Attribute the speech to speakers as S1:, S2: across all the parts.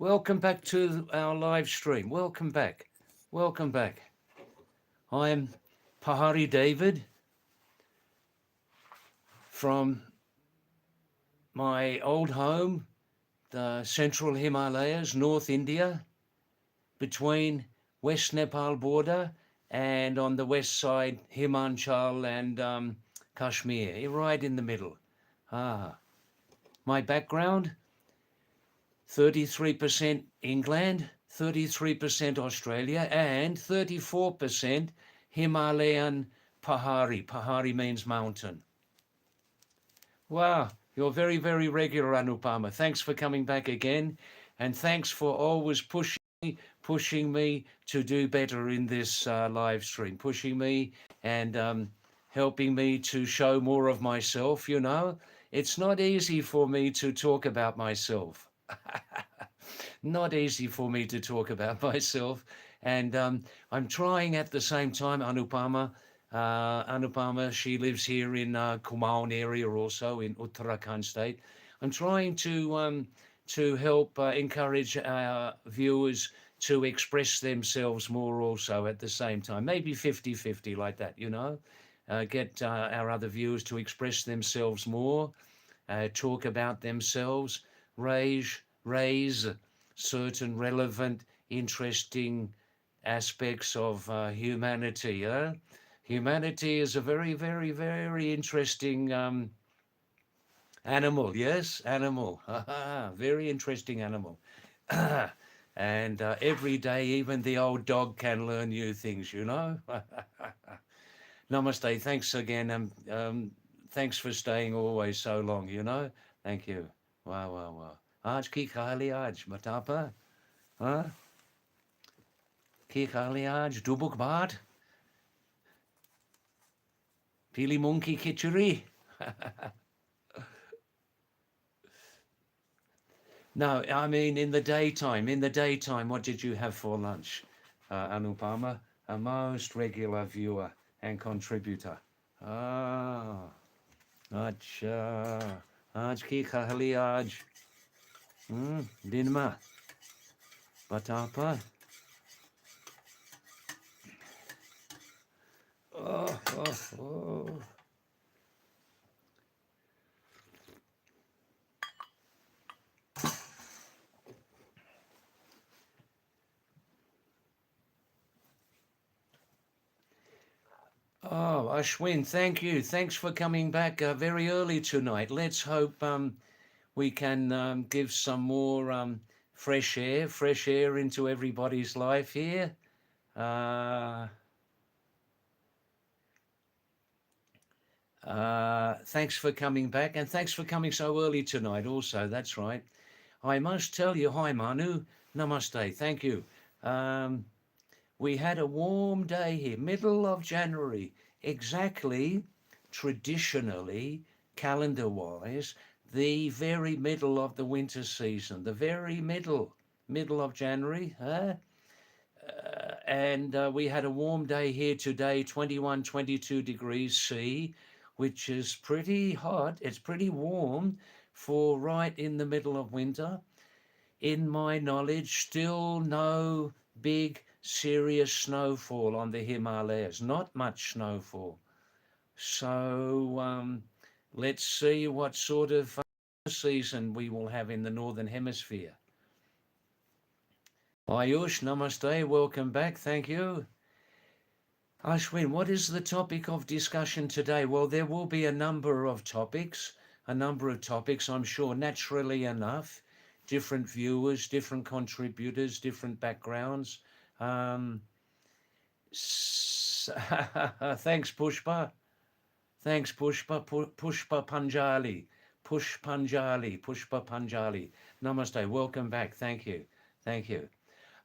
S1: Welcome back to our live stream. Welcome back. Welcome back. I'm Pahadi David from my old home, the central Himalayas, North India, between West Nepal border and on the west side, Himachal and Kashmir, right in the middle. My background, 33% England, 33% Australia, and 34% Himalayan Pahari. Pahari means mountain. Wow, you're very, very regular, Anupama. Thanks for coming back again. And thanks for always pushing me to do better in this live stream, pushing me and helping me to show more of myself. You know, it's not easy for me to talk about myself. Not easy for me to talk about myself. And I'm trying at the same time, Anupama. Anupama, she lives here in Kumaon area also in Uttarakhand state. I'm trying to help encourage our viewers to express themselves more also at the same time, maybe 50-50 like that, you know, get our other viewers to express themselves more, talk about themselves, raise certain relevant, interesting aspects of humanity. Humanity is a very, very, very interesting animal. Yes, animal. Very interesting animal. And every day, even the old dog can learn new things, you know. Namaste. Thanks again. Thanks for staying always so long, you know. Thank you. Wow, wow, wow. Aaj ki khali aaj, matapa? Huh? Ki khali aaj, dubuk baat? Pili monkey kitchery? No, I mean in the daytime. In the daytime, what did you have for lunch, Anupama? A most regular viewer and contributor. Ah, acha. Aaj ki khali aaj. Dinma. Batapa. Oh, oh, oh. Oh, Ashwin, thank you. Thanks for coming back very early tonight. Let's hope we can give some more fresh air into everybody's life here. Thanks for coming back, and thanks for coming so early tonight also. That's right. I must tell you, hi Manu, namaste, thank you. We had a warm day here, middle of January, exactly, traditionally, calendar-wise, the very middle of the winter season, the very middle of January, huh? And we had a warm day here today, 21, 22 degrees C, which is pretty hot. It's pretty warm for right in the middle of winter. In my knowledge, still no big serious snowfall on the Himalayas, not much snowfall. So let's see what sort of season we will have in the Northern Hemisphere. Ayush, namaste, welcome back, thank you. Ashwin, what is the topic of discussion today? Well, there will be a number of topics, I'm sure, naturally enough. Different viewers, different contributors, different backgrounds. Thanks, Pushpa. Thanks, Pushpa. Pushpa Panjali. Pushpa Panjali. Namaste. Welcome back. Thank you. Thank you.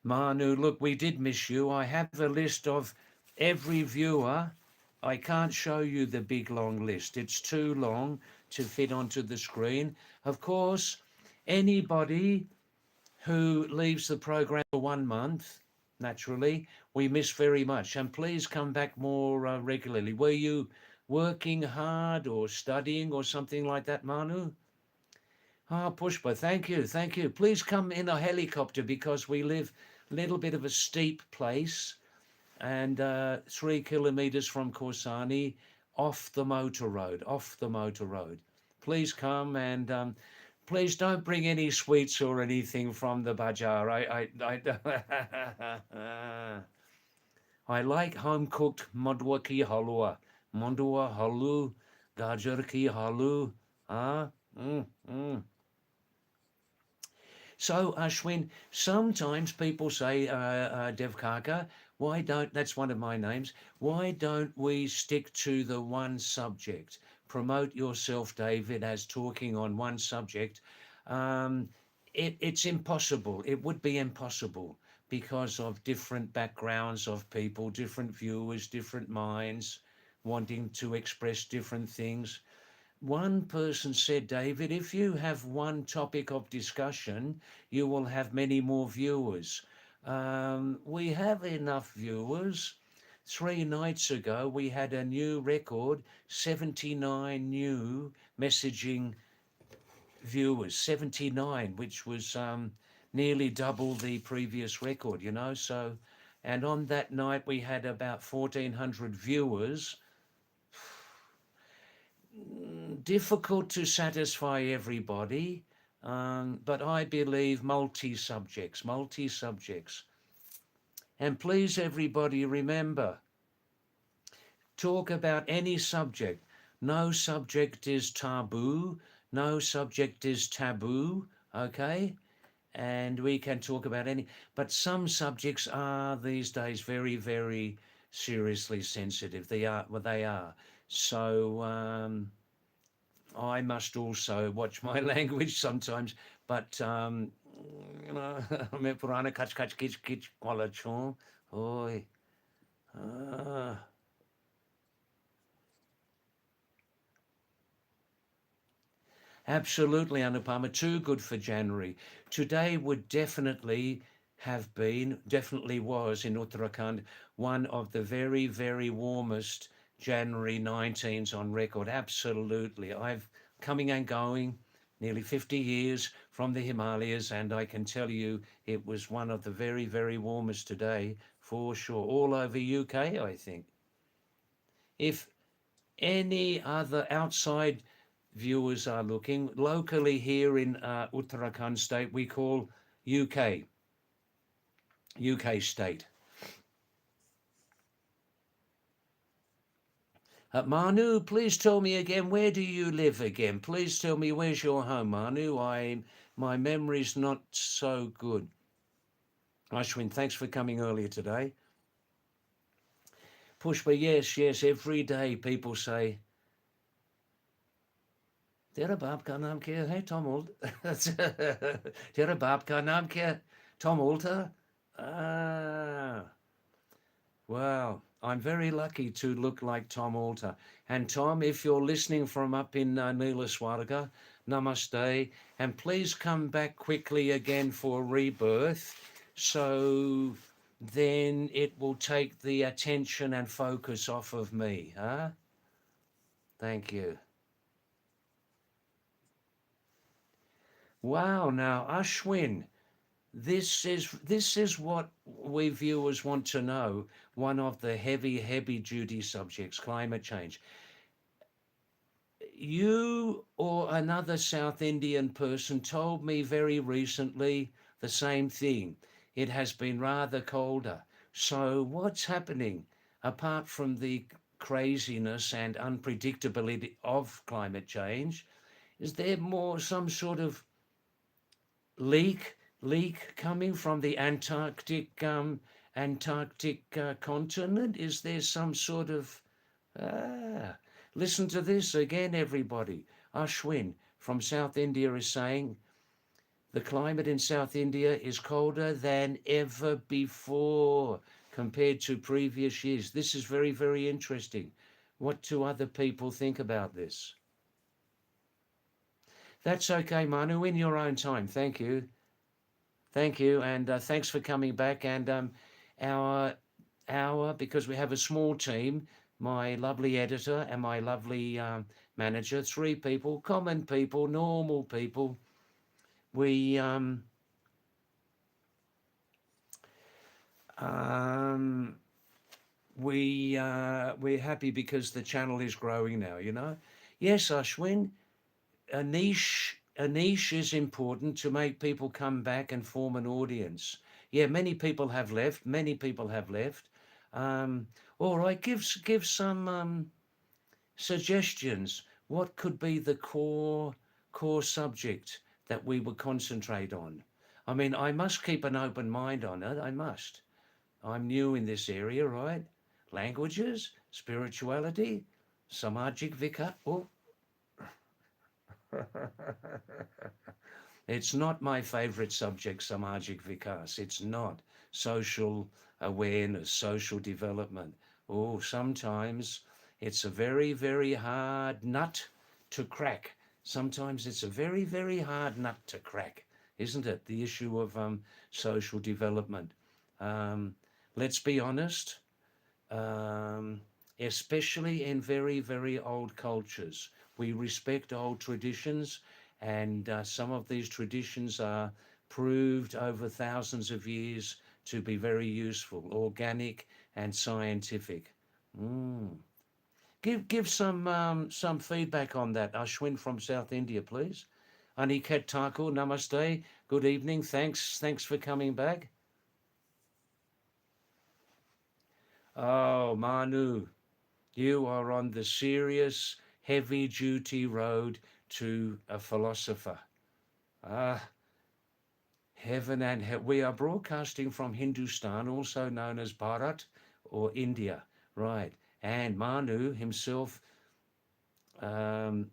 S1: Manu, look, we did miss you. I have the list of every viewer. I can't show you the big long list. It's too long to fit onto the screen. Of course, anybody who leaves the program for 1 month, naturally, we miss very much. And please come back more regularly. Were you working hard or studying or something like that, Manu? Ah, Pushpa, thank you, thank you. Please come in a helicopter because we live a little bit of a steep place and 3 kilometers from Korsani, off the motor road, off the motor road. Please come and please don't bring any sweets or anything from the bazaar. I like home cooked mandua ki halua, mandua halu, gajar ki halu. Ah, mm, mm. So, Ashwin, sometimes people say, Devkaka, why don't, that's one of my names, why don't we stick to the one subject? Promote yourself, David, as talking on one subject. Um, it's impossible. It would be impossible because of different backgrounds of people, different viewers, different minds, wanting to express different things. One person said, David, if you have one topic of discussion, you will have many more viewers. We have enough viewers. 3 nights ago, we had a new record, 79 new messaging viewers, 79, which was nearly double the previous record, you know. So, and on that night, we had about 1,400 viewers. Difficult to satisfy everybody, but I believe multi-subjects, multi-subjects. And please, everybody, remember, talk about any subject. No subject is taboo. No subject is taboo, okay? And we can talk about any, but some subjects are these days very, very seriously sensitive. They are, well, they are. So, I must also watch my language sometimes, but you know, me purana kach kach kich kich kwalachon. Oi. Ah. Absolutely, Anupama. Too good for January. Today would definitely have been, definitely was in Uttarakhand, one of the very, very warmest January 19s on record. Absolutely. I've coming and going nearly 50 years from the Himalayas, and I can tell you it was one of the very, very warmest today for sure. All over UK, I think. If any other outside viewers are looking, locally here in Uttarakhand state, we call UK, UK state. Manu, please tell me again, where do you live again? Please tell me, where's your home, Manu? My memory's not so good. Ashwin, thanks for coming earlier today. Pushpa, yes, yes, every day people say, Tera baap ka naam kya hai, Tom Alter? Tera baap ka naam kya? Tom Alter? Ah. Wow, I'm very lucky to look like Tom Alter. And Tom, if you're listening from up in Neelaswarga, namaste. And please come back quickly again for rebirth. So then it will take the attention and focus off of me. Huh? Thank you. Wow, now Ashwin, this is what we viewers want to know. One of the heavy duty subjects, climate change. You or another South Indian person told me very recently the same thing. It has been rather colder. So what's happening apart from the craziness and unpredictability of climate change? Is there more some sort of leak coming from the Antarctic continent? Is there some sort of listen to this again, everybody. Ashwin from South India is saying the climate in South India is colder than ever before compared to previous years. This is very, very interesting. What do other people think about this? That's okay, Manu, in your own time. Thank you. Thank you. And thanks for coming back. And because we have a small team, my lovely editor and my lovely manager, 3 people, common people, normal people. we um, we're happy because the channel is growing now. You know, yes, Ashwin, a niche is important to make people come back and form an audience. Yeah, many people have left. Many people have left. Um, all right, give some suggestions. What could be the core subject that we would concentrate on? I mean, I must keep an open mind on it. I must. I'm new in this area, right? Languages, spirituality, Samajik Vika. Oh, it's not my favorite subject, Samajik Vikas. It's not. Social awareness, social development. Oh, sometimes it's a very, very hard nut to crack. Sometimes it's a very, very hard nut to crack, isn't it? The issue of social development. Um, let's be honest, um, especially in very, very old cultures. We respect old traditions, and some of these traditions are proved over thousands of years to be very useful, organic and scientific. Mm. Give some feedback on that, Ashwin from South India, please. Aniket Thakur, namaste. Good evening. Thanks for coming back. Oh, Manu, you are on the serious, heavy duty road to a philosopher. Ah, heaven and hell. We are broadcasting from Hindustan, also known as Bharat or India, right? And Manu himself, um,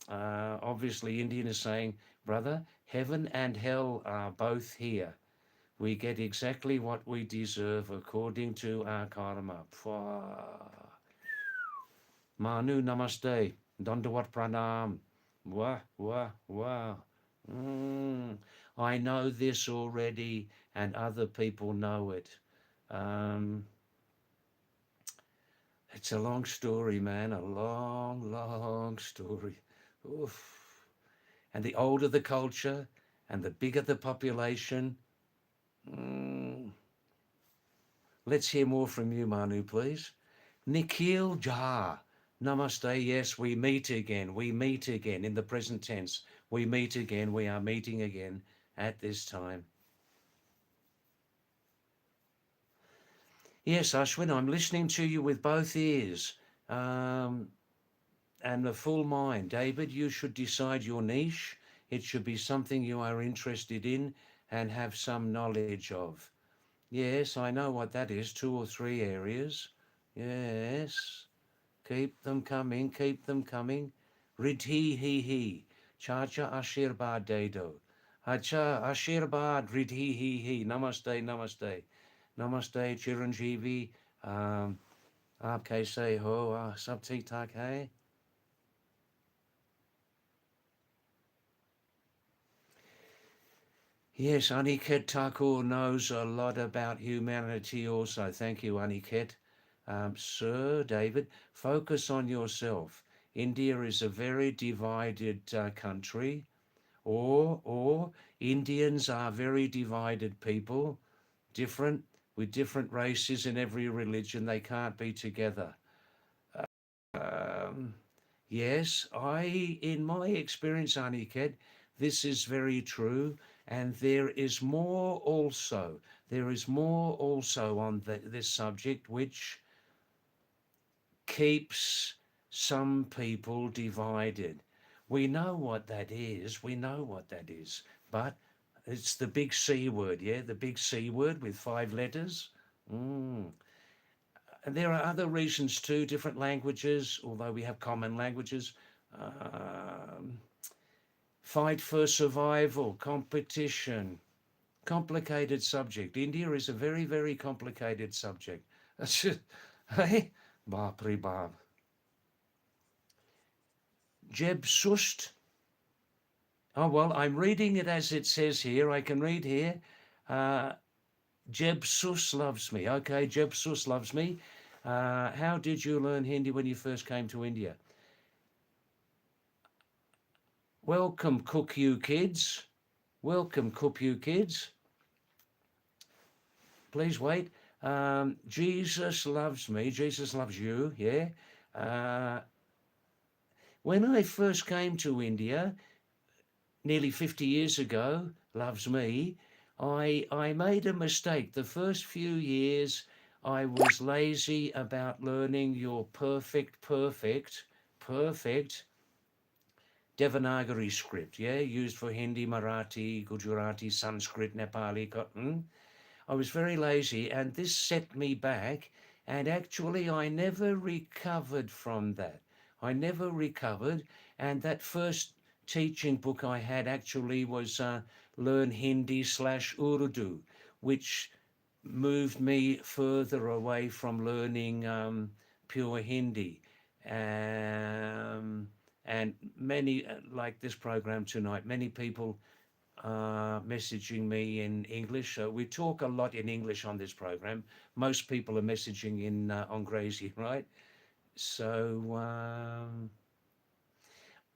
S1: obviously Indian, is saying, brother, heaven and hell are both here. We get exactly what we deserve according to our karma. Manu Namaste, Dandawat Pranam. Wah, wah, wah. Mm, I know this already, and other people know it. Um, it's a long story, man, a long, long story. Oof. And the older the culture and the bigger the population. Mm, let's hear more from you, Manu, please. Nikhil Jha. Namaste. Yes, we meet again. We meet again in the present tense. We meet again. We are meeting again at this time. Yes, Ashwin, I'm listening to you with both ears and a full mind. David, you should decide your niche. It should be something you are interested in and have some knowledge of. Yes, I know what that is. 2 or 3 areas. Yes. Keep them coming, keep them coming. Ridhi he. Chacha Ashirbad Dedo. Acha Ashirbad Ridhi he. Namaste, namaste. Namaste, Chiranjeevi. Aap kaise ho? Sab theek thak hai? Yes, Aniket Thakur knows a lot about humanity also. Thank you, Aniket. Sir David, focus on yourself. India is a very divided country, or Indians are very divided people, different with different races in every religion. They can't be together. Um, yes, in my experience, Aniket, this is very true. And there is more also. There is more also on this subject, which keeps some people divided. We know what that is. We know what that is. But it's the big C word, yeah? The big C word with 5 letters. Mm. And there are other reasons too, different languages, although we have common languages. Um, fight for survival, competition, complicated subject. India is a very, very complicated subject. Hey, Bapri Bab. Jeb Sust. Oh, well, I'm reading it as it says here. I can read here. Uh, Jeb Sus loves me. Okay, Jeb Sus loves me. How did you learn Hindi when you first came to India? Welcome, Cook You Kids. Welcome, Kupu kids. Please wait. Jesus loves me. Jesus loves you. Yeah. Uh, when I first came to India, nearly 50 years ago, loves me, I made a mistake. The first few years, I was lazy about learning your perfect Devanagari script, yeah, used for Hindi, Marathi, Gujarati, Sanskrit, Nepali, Cotton. I was very lazy, and this set me back. And actually, I never recovered from that. I never recovered. And that first teaching book I had actually was Learn Hindi / Urdu, which moved me further away from learning pure Hindi. And many, like this program tonight, many people messaging me in English. We talk a lot in English on this program. Most people are messaging in Angrezi, right? So,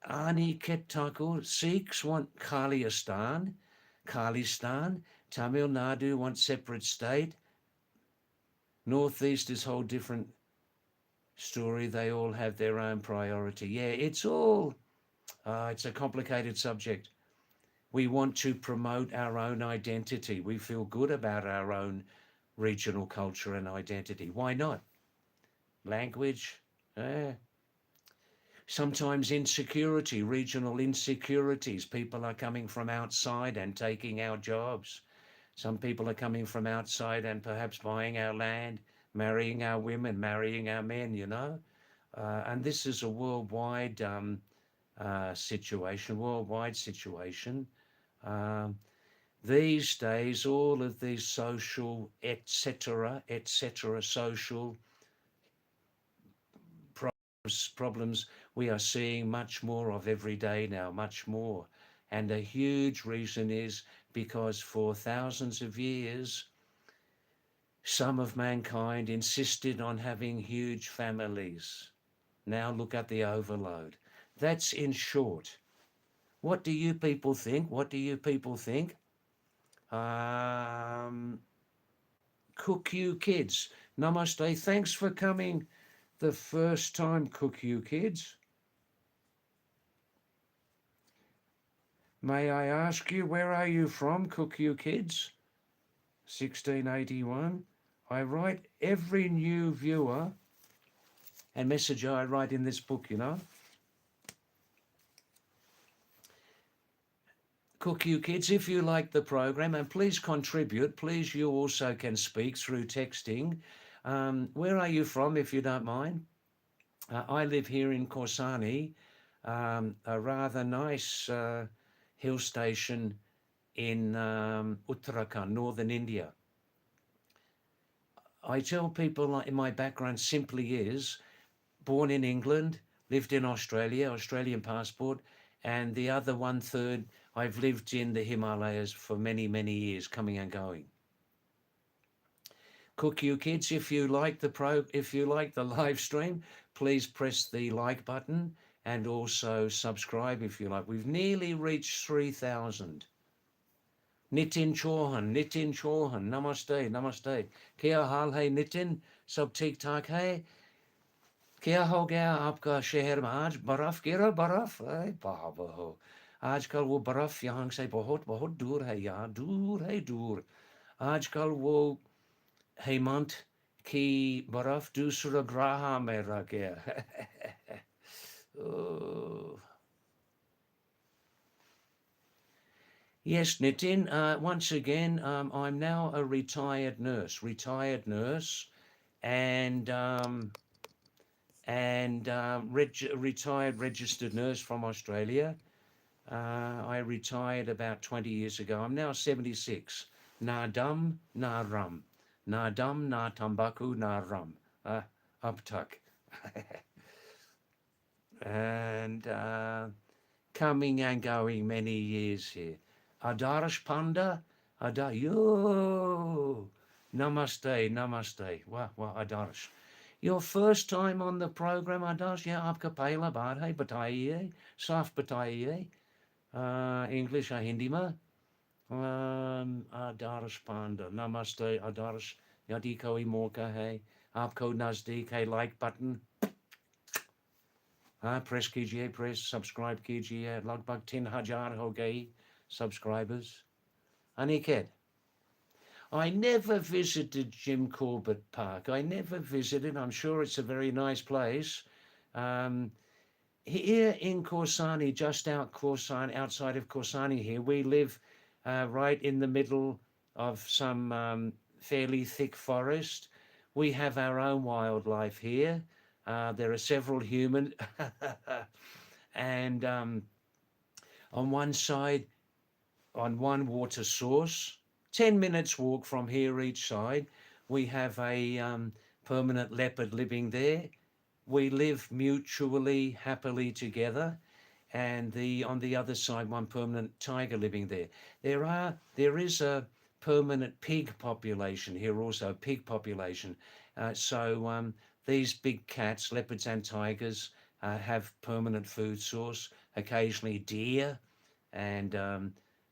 S1: Ani Ketaku, Sikhs want Khalistan, Tamil Nadu wants separate state. Northeast is a whole different story. They all have their own priority. Yeah, it's a complicated subject. We want to promote our own identity. We feel good about our own regional culture and identity. Why not? Language, sometimes insecurity, regional insecurities. People are coming from outside and taking our jobs. Some people are coming from outside and perhaps buying our land, marrying our women, marrying our men, you know. And this is a worldwide situation. These days, all of these social, etc., social problems we are seeing much more of every day now, much more. And a huge reason is because for thousands of years, some of mankind insisted on having huge families. Now look at the overload. That's in short. What do you people think? What do you people think? Cook You Kids, namaste. Thanks for coming the first time, Cook You Kids. May I ask you, where are you from, Cook You Kids? 1681. I write every new viewer and messenger I write in this book, you know. Cook You Kids, if you like the program, and please contribute, please, you also can speak through texting. Where are you from, if you don't mind? I live here in Korsani, a rather nice hill station in Uttarakhand, northern India. I tell people my background simply is born in England, lived in Australia, Australian passport, and the other 1/3, I've lived in the Himalayas for many, many years, coming and going. Cook You Kids, if you like the live stream, please press the like button and also subscribe if you like. We've nearly reached 3,000. Nitin Chauhan, namaste. Kya हाल है नितिन? सब ठीक ठाक है? क्या हो गया आपका शहर में आज? बर्फ गिरा? बर्फ? बाबा हो, आजकल वो बर्फ यहाँ से बहुत बहुत दूर है, यहाँ दूर। आजकल वो हेमंत की बर्फ दूसरा ग्रह में रह गया. Oh. Yes, Nitin, once again, I'm now a retired nurse, and retired registered nurse from Australia. I retired about 20 years ago. I'm now 76. Na dum, na rum. Na dum, na tambaku, na rum. Up tuck. And coming and going many years here. Adarsh Panda, yo, namaste. Wow, Adarsh. Your first time on the program, Adarsh? Yeah, आपका पहला बार है, बताइए, साफ बताइए. English या हिंदी में? Adarsh Panda. Namaste, Adarsh. Yadi koi moka hai. Aapko nazdik hai like button. हाँ press कीजिए प्रेस सब्सक्राइब कीजिए लगभग 3,000 हो गई subscribers. Aniket, I never visited Jim Corbett Park. I never visited. I'm sure it's a very nice place. Um, Here in Corsani, just outside of Corsani here, we live right in the middle of some fairly thick forest. We have our own wildlife here. There are several humans. And on one side, on one water source, 10 minutes walk from here each side, we have a permanent leopard living there. We live mutually, happily together. And on the other side, one permanent tiger living there. There is a permanent pig population here, also pig population. So these big cats, leopards and tigers, have permanent food source. Occasionally deer, and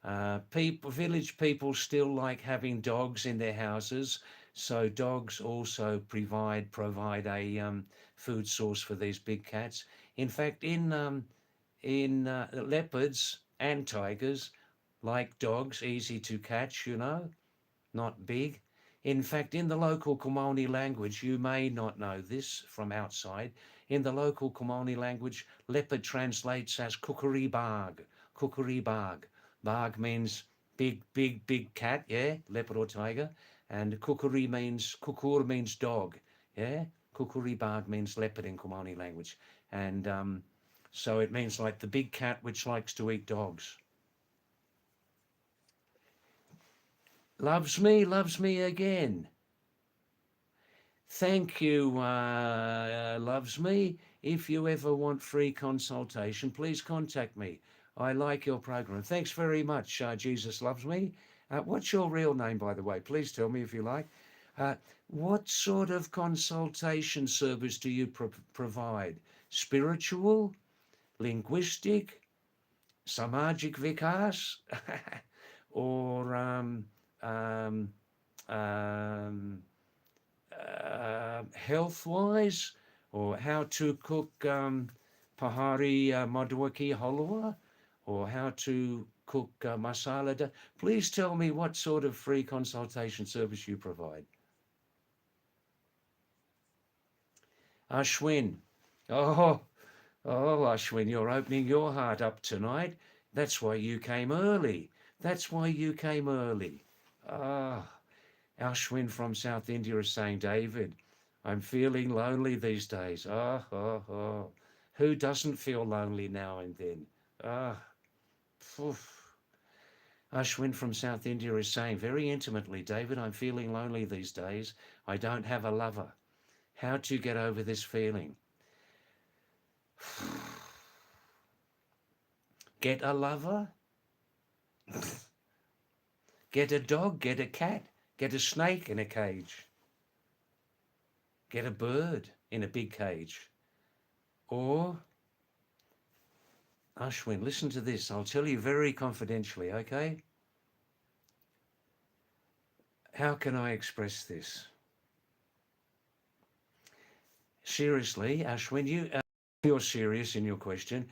S1: village people still like having dogs in their houses. So dogs also provide a food source for these big cats. In fact, in leopards and tigers, like dogs, easy to catch, not big. In fact, in the local Komoni language, you may not know this from outside. In the local Komoni language, leopard translates as kukuri bag. Kukuri bag. Bag means big, big, big cat, yeah, leopard or tiger. And kukur means dog, yeah. Kukuri bag means leopard in Komoni language. And so it means like the big cat which likes to eat dogs. Loves me again. Thank you, loves me. If you ever want free consultation, please contact me. I like your program. Thanks very much, Jesus Loves Me. What's your real name, by the way? Please tell me if you like. What sort of consultation service do you provide? Spiritual, linguistic, samajik vikas, or health-wise, or how to cook Pahari Madwaki halwa, or how to cook masala. Please tell me what sort of free consultation service you provide. Ashwin. Oh, Ashwin, you're opening your heart up tonight. That's why you came early. That's why you came early. Ah, Ashwin from South India is saying, David, I'm feeling lonely these days. Oh. Who doesn't feel lonely now and then? Poof. Ashwin from South India is saying very intimately, David, I'm feeling lonely these days. I don't have a lover. How to get over this feeling? Get a lover? Get a dog, get a cat, get a snake in a cage. Get a bird in a big cage. Or, Ashwin, listen to this. I'll tell you very confidentially, okay? How can I express this? Seriously, Ashwin, you're serious in your question.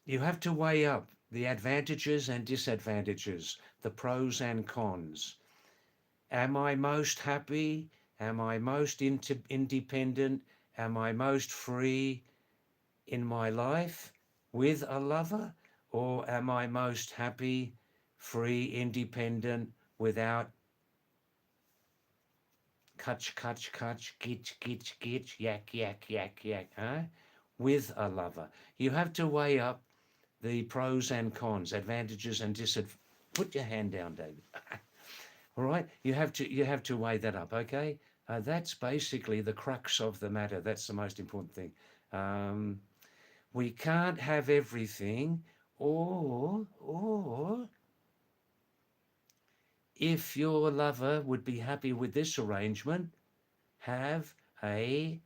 S1: You have to weigh up the advantages and disadvantages, the pros and cons. Am I most happy? Am I most independent? Am I most free in my life with a lover? Or am I most happy, free, independent, without kach, git, yak, huh? With a lover. You have to weigh up the pros and cons, advantages and disadvantages. Put your hand down, David. All right, you have to weigh that up, okay? That's basically the crux of the matter. That's the most important thing. We can't have everything, or if your lover would be happy with this arrangement, have a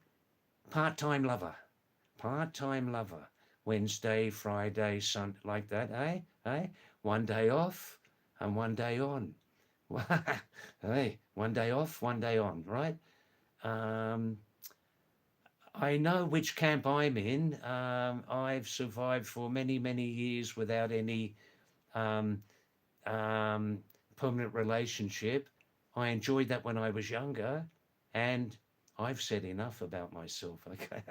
S1: part-time lover. Wednesday, Friday, Sunday, like that, eh? one day off and one day on. Hey, one day off, one day on, right? Um, I know which camp I'm in. I've survived for many, many years without any um, um, permanent relationship. I enjoyed that when I was younger, and I've said enough about myself. Okay.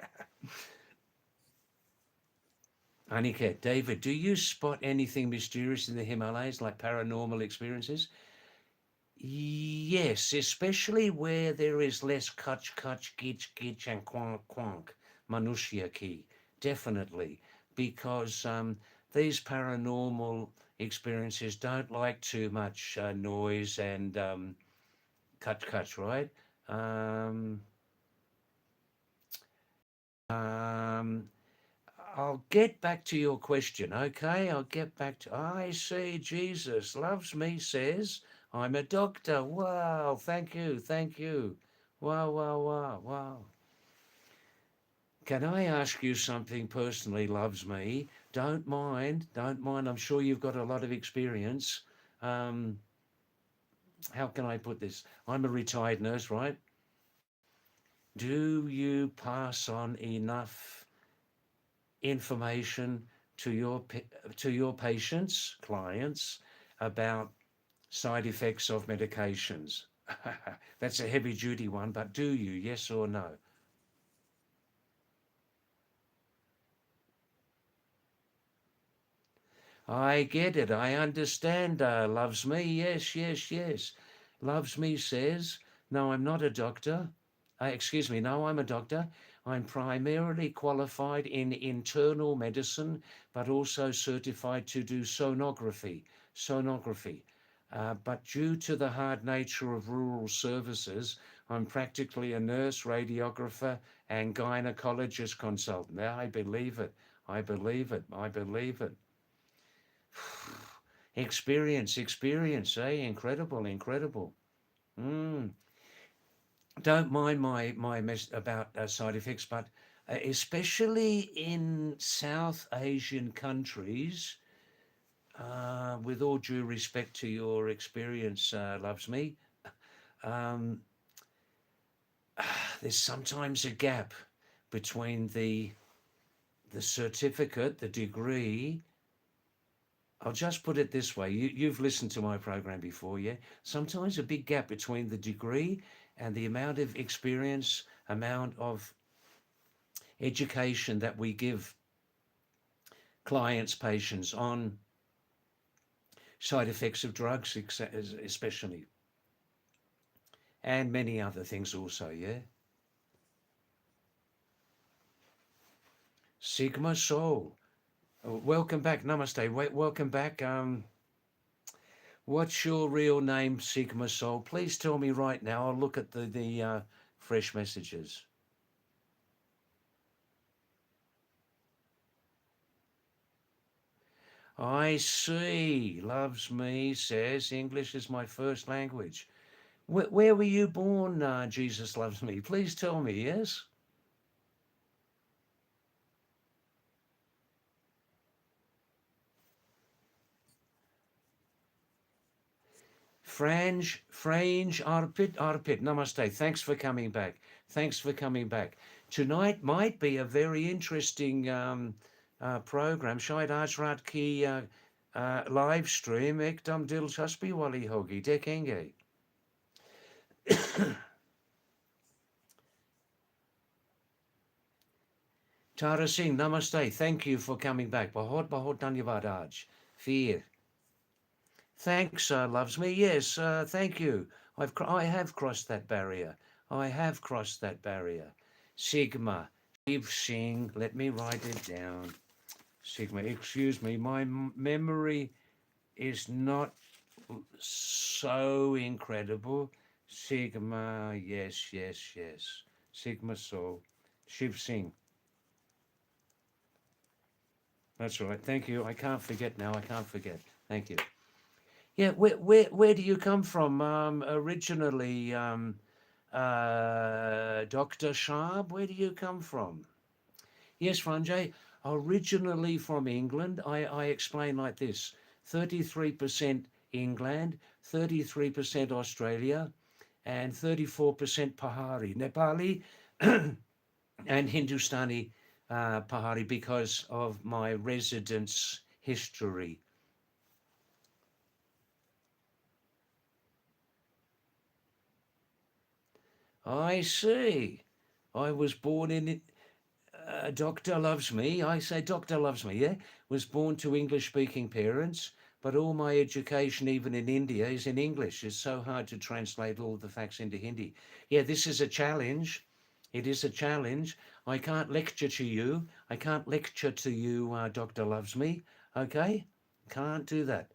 S1: Aniket, David, do you spot anything mysterious in the Himalayas, like paranormal experiences? Yes, especially where there is less kutch, kutch, gitch, gitch, and quank, quank, manushya ki. Definitely, because these paranormal experiences don't like too much noise and kutch, kutch, right? Um, um, I'll get back to your question, okay? I'll get back to. I see Jesus loves me, says I'm a doctor. Wow, thank you, thank you. Wow, wow, wow, wow. Can I ask you something personally, loves me? Don't mind, don't mind. I'm sure you've got a lot of experience. Um, how can I put this? I'm a retired nurse, right? Do you pass on enough information to your patients, clients, about side effects of medications? That's a heavy duty one, but do you? Yes or no? I get it. I understand. Loves me. Yes, yes, yes. Loves me says, no, I'm not a doctor. Excuse me. No, I'm a doctor. I'm primarily qualified in internal medicine, but also certified to do sonography. Sonography. But due to the hard nature of rural services, I'm practically a nurse, radiographer, and gynecologist consultant. Now, I believe it. I believe it. I believe it. Experience, eh? Incredible, incredible. Mm. Don't mind my mess about side effects, but especially in South Asian countries, with all due respect to your experience, loves me, um, there's sometimes a gap between the certificate, the degree. I'll just put it this way. You've listened to my program before, yeah? Sometimes a big gap between the degree and the amount of experience, amount of education that we give clients, patients on side effects of drugs, especially, and many other things also, yeah? Sigma Soul. Welcome back. Namaste. Welcome back. What's your real name, Sigma Soul? Please tell me right now. I'll look at the fresh messages. I see. Loves me, says English is my first language. Where were you born, Jesus loves me? Please tell me, yes? Frange, Arpit, namaste. Thanks for coming back. Thanks for coming back. Tonight might be a very interesting program. Shayad Ajrat ki live stream ekdam dilchaspi wali hogi dekhenge. Tara Singh, namaste. Thank you for coming back. Bahut bahut dhanyavad aaj. Fear. Thanks, loves me. Yes, thank you. I have crossed that barrier. I have crossed that barrier. Sigma, Shiv Singh. Let me write it down. Sigma, excuse me. My memory is not so incredible. Sigma, yes, yes, yes. Sigma Soul. Shiv Singh. That's right. Thank you. I can't forget now. I can't forget. Thank you. Yeah, where do you come from? Originally, Dr. Sharp, where do you come from? Yes, Ranjay, originally from England. I explain like this. 33% England, 33% Australia, and 34% Pahari, Nepali, and Hindustani Pahari because of my residence history. I see. I was born in Doctor Loves Me. I say Doctor Loves Me, yeah? Was born to English speaking parents, but all my education, even in India, is in English. It's so hard to translate all the facts into Hindi. Yeah, this is a challenge. It is a challenge. I can't lecture to you. I can't lecture to you, Doctor Loves Me. Okay? Can't do that.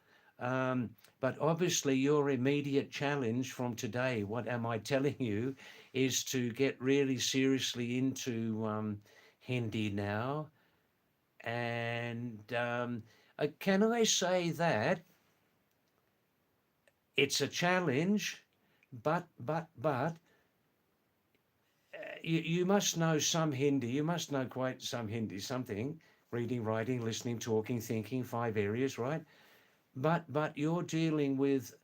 S1: But obviously, your immediate challenge from today, what am I telling you, is to get really seriously into Hindi now. And can I say that it's a challenge, but you must know some Hindi. You must know quite some Hindi, something, reading, writing, listening, talking, thinking, 5 areas, right? But you're dealing with,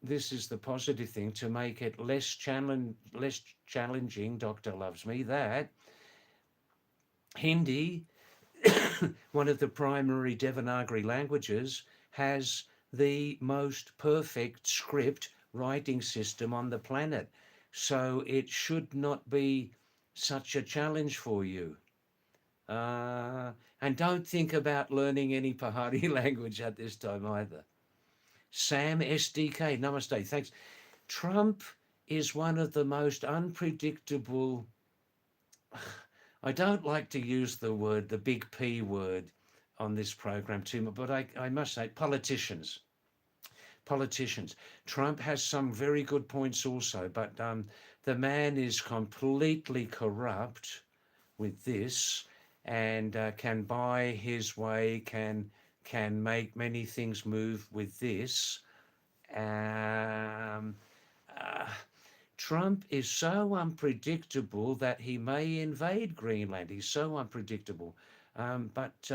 S1: this is the positive thing, to make it less challenging, Doctor Loves Me, that Hindi, one of the primary Devanagari languages, has the most perfect script writing system on the planet. So it should not be such a challenge for you. And don't think about learning any Pahari language at this time either. Sam SDK, namaste, thanks. Trump is one of the most unpredictable, I don't like to use the word, the big P word on this program too much, but I must say politicians. Trump has some very good points also, but the man is completely corrupt with this, and can buy his way, can make many things move with this. Um, uh, Trump is so unpredictable that he may invade Greenland. He's so unpredictable. But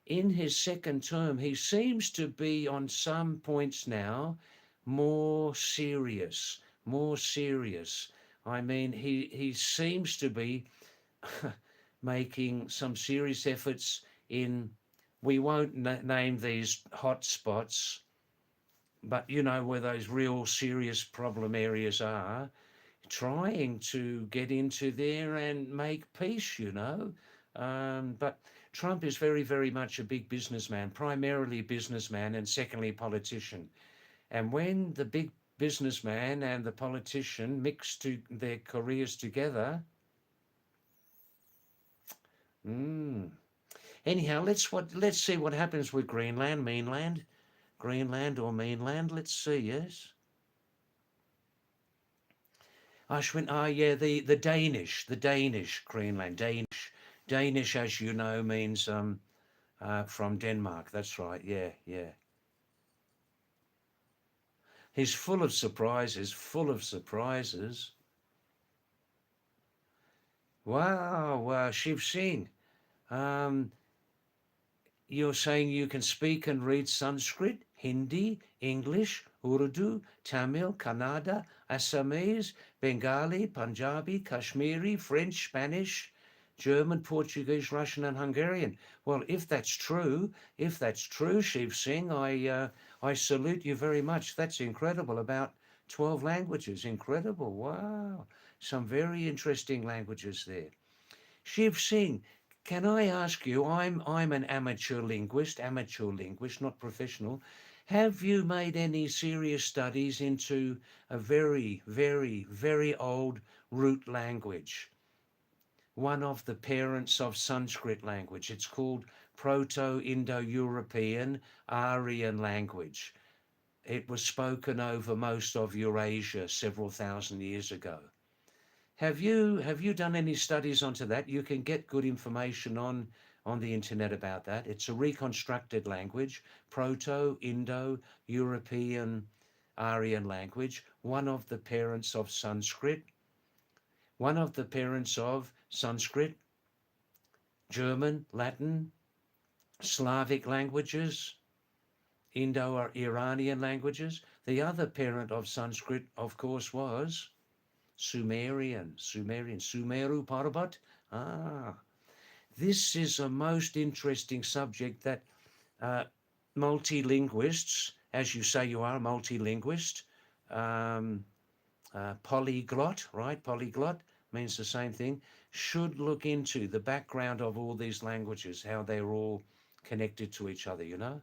S1: in his second term, he seems to be on some points now more serious, more serious. I mean, he seems to be making some serious efforts in, we won't name these hot spots, but you know where those real serious problem areas are, trying to get into there and make peace, you know. But Trump is very, very much a big businessman, primarily businessman, and secondly, politician. And when the big businessman and the politician mix to their careers together, anyhow, let's see what happens with Greenland, Greenland or mainland. Let's see. Yes. Ashwin, yeah, the Danish Greenland, Danish, as you know, means from Denmark. That's right. Yeah, yeah. He's full of surprises, full of surprises. Wow, wow, Shiv Singh. Um, you're saying you can speak and read Sanskrit, Hindi, English, Urdu, Tamil, Kannada, Assamese, Bengali, Punjabi, Kashmiri, French, Spanish, German, Portuguese, Russian, and Hungarian. Well, if that's true, Shiv Singh, I salute you very much. That's incredible. About 12 languages. Incredible. Wow. Some very interesting languages there. Shiv Singh, can I ask you, I'm an amateur linguist, not professional. Have you made any serious studies into a very, very, very old root language? One of the parents of Sanskrit language. It's called Proto-Indo-European Aryan language. It was spoken over most of Eurasia several thousand years ago. Have you done any studies onto that? You can get good information on the internet about that. It's a reconstructed language, Proto-Indo-European Aryan language, one of the parents of Sanskrit, German, Latin, Slavic languages. Indo-Iranian languages. The other parent of Sanskrit, of course, was Sumerian. Sumeru Parbat. Ah, this is a most interesting subject that multilinguists, as you say you are a multilinguist, um, polyglot, right? Polyglot means the same thing, should look into the background of all these languages, how they're all connected to each other, you know?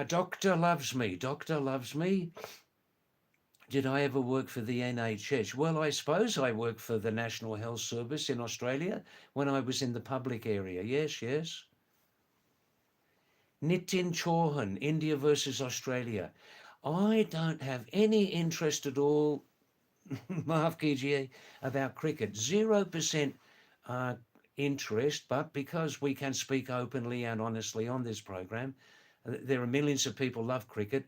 S1: Doctor loves me. Doctor loves me. Did I ever work for the NHS? Well, I suppose I worked for the National Health Service in Australia when I was in the public area. Yes, yes. Nitin Chauhan, India versus Australia. I don't have any interest at all, Marv KGA, about cricket. 0% uh, interest, but because we can speak openly and honestly on this program, there are millions of people love cricket.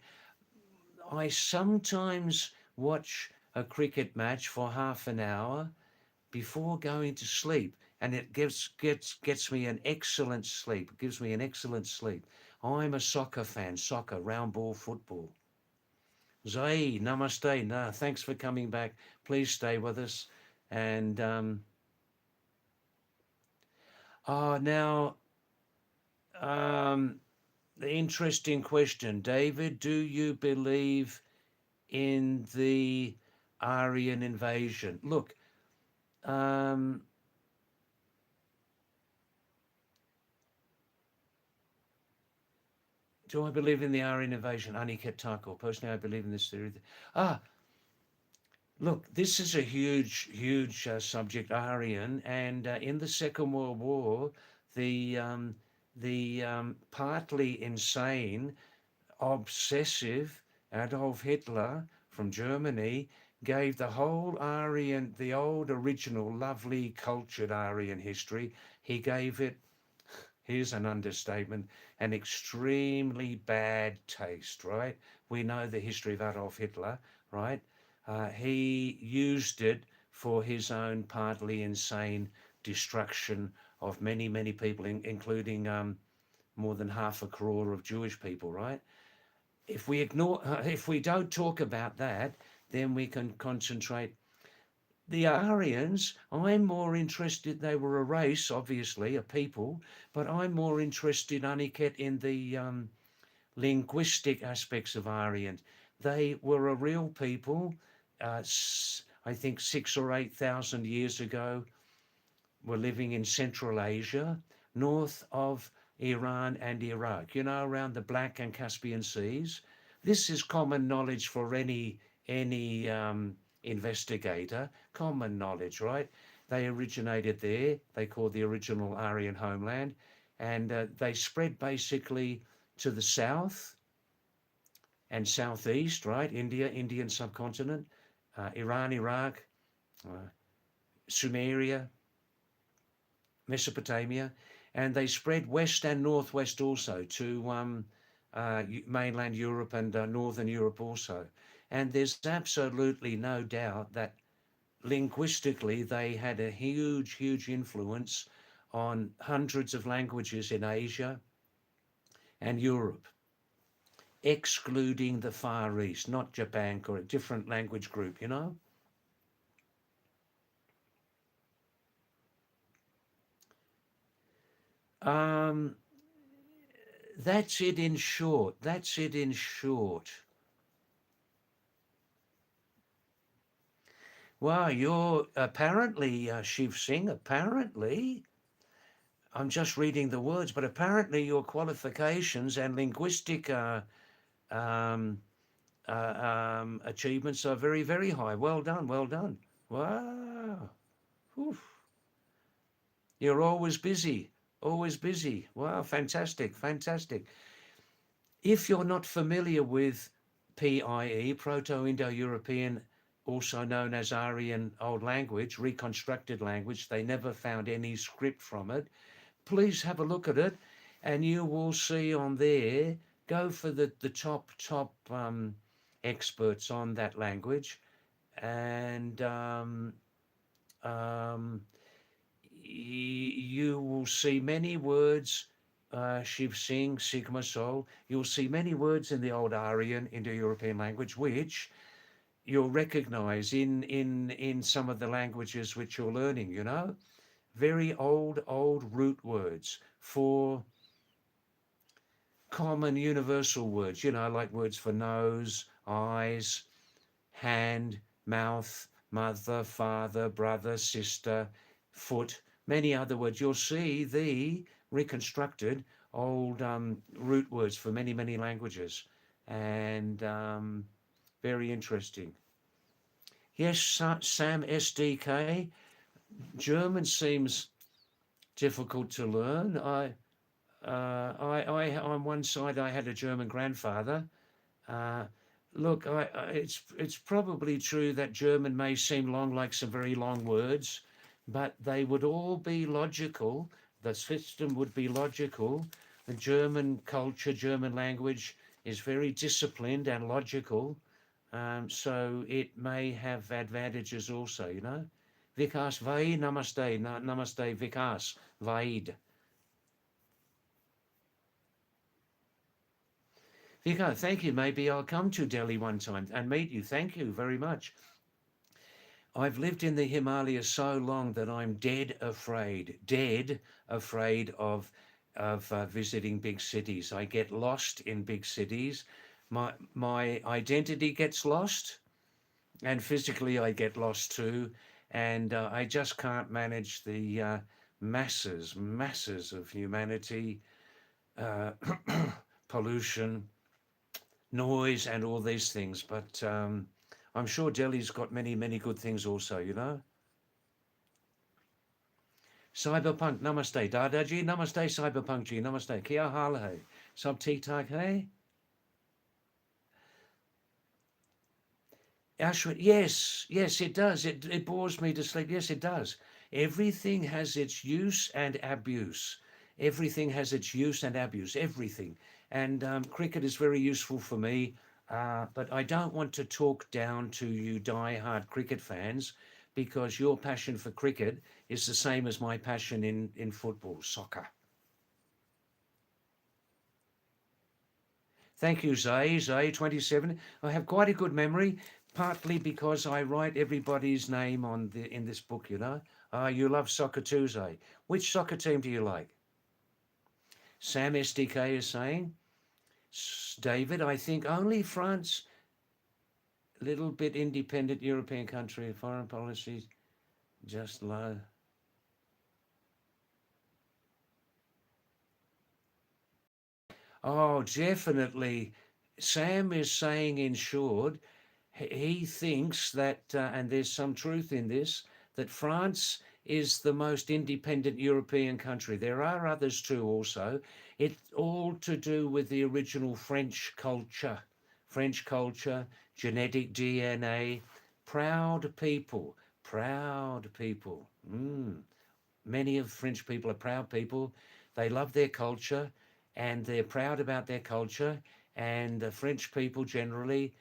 S1: I sometimes watch a cricket match for half an hour before going to sleep, and it gets me an excellent sleep. It gives me an excellent sleep. I'm a soccer fan, soccer, round ball football. Zai, namaste. Nah, thanks for coming back. Please stay with us. And now the interesting question, David. Do you believe in the Aryan invasion? Look, um, do I believe in the Aryan invasion? Aniket Thakur. Personally, I believe in this theory. Ah, look, this is a huge subject, Aryan, and in the Second World War, the partly insane, obsessive Adolf Hitler from Germany gave the whole Aryan, the old original, lovely, cultured Aryan history, he gave it, here's an understatement, an extremely bad taste, right? We know the history of Adolf Hitler, right? He used it for his own partly insane destruction of many people, including more than half a crore of Jewish people, right? If we ignore, if we don't talk about that, then we can concentrate. The Aryans, I'm more interested, they were a race, obviously, a people, but I'm more interested, Aniket, in the linguistic aspects of Aryan. They were a real people, I think 6 or 8 thousand years ago, were living in Central Asia, north of Iran and Iraq, you know, around the Black and Caspian Seas. This is common knowledge for any investigator, common knowledge, right? They originated there. They called the original Aryan homeland, and they spread basically to the south and southeast, right? India, Indian subcontinent, Iran, Iraq, uh, Sumeria, Mesopotamia, and they spread west and northwest also to mainland Europe and northern Europe also. And there's absolutely no doubt that linguistically they had a huge influence on hundreds of languages in Asia and Europe, excluding the Far East, not Japan or a different language group, you know? Um, that's it in short. That's it in short. Wow, you're apparently, Shiv Singh, apparently, I'm just reading the words, but apparently your qualifications and linguistic um, achievements are very high. Well done, well done. Wow. Oof. You're always busy, always busy. Wow, fantastic, fantastic. If you're not familiar with PIE, Proto-Indo-European, also known as Aryan Old Language, reconstructed language, they never found any script from it. Please have a look at it, and you will see on there, go for the top experts on that language, and Um, you will see many words, Shiv Singh, Sigma Sol. You'll see many words in the old Aryan Indo-European language, which you'll recognize in some of the languages which you're learning, you know, very old root words for common universal words, you know, like words for nose, eyes, hand, mouth, mother, father, brother, sister, foot, many other words. You'll see the reconstructed old root words for many languages, and very interesting. Yes, Sam SDK. German seems difficult to learn. I on one side I had a German grandfather. Uh, Look, it's probably true that German may seem long, like some very long words, but they would all be logical. The system would be logical. The German culture, German language is very disciplined and logical. So it may have advantages also, you know. Vikas Vai, namaste, namaste, Vikas Vaid. Vikas, thank you. Maybe I'll come to Delhi one time and meet you. Thank you very much. I've lived in the Himalayas so long that I'm dead afraid of visiting big cities. I get lost in big cities. My identity gets lost, and physically I get lost too. And I just can't manage the masses of humanity, uh, pollution, noise, and all these things. But I'm sure Delhi's got many good things also, you know. Cyberpunk, namaste. Dadaji, namaste. Cyberpunk ji, namaste. Kia hal hai? Sab theek thak hai? Ashwin, yes, it does. It bores me to sleep. Yes, it does. Everything has its use and abuse. Everything has its use and abuse. Everything. And cricket is very useful for me. But I don't want to talk down to you die-hard cricket fans, because your passion for cricket is the same as my passion in football, soccer. Thank you, Zay 27. I have quite a good memory, partly because I write everybody's name in this book, you know. You love soccer too, Zay. Which soccer team do you like? Sam SDK is saying, David, I think only France, little bit independent European country, foreign policies, just low. Oh, definitely. Sam is saying, in short, he thinks that, and there's some truth in this, that France is the most independent European country. There are others too, also. It's all to do with the original French culture, genetic DNA, proud people, proud people. Many of French people are proud people. They love their culture and they're proud about their culture. And the French people generally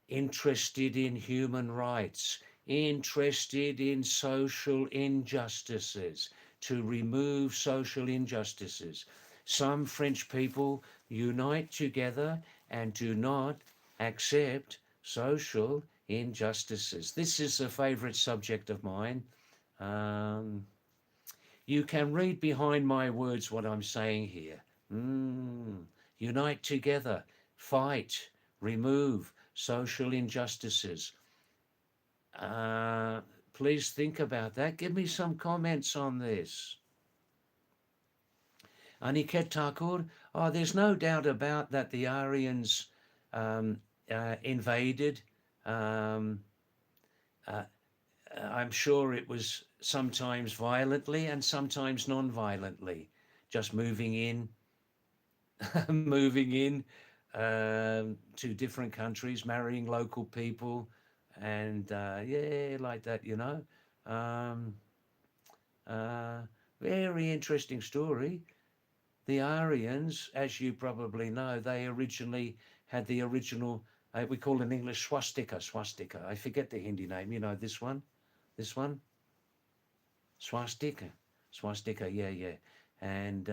S1: interested in human rights, interested in social injustices, to remove social injustices. Some French people unite together and do not accept social injustices. This is a favorite subject of mine. Um, you can read behind my words what I'm saying here. Unite together, fight, remove social injustices. Uh, Please think about that. Give me some comments on this. Aniket Thakur, there's no doubt about that the Aryans invaded. Um, uh, I'm sure it was sometimes violently and sometimes non-violently, just moving in, moving in to different countries, marrying local people, and yeah, like that, you know. Um, uh, Very interesting story. The Aryans, as you probably know, they originally had the original, we call in English swastika. I forget the Hindi name, you know, this one. Swastika, yeah. And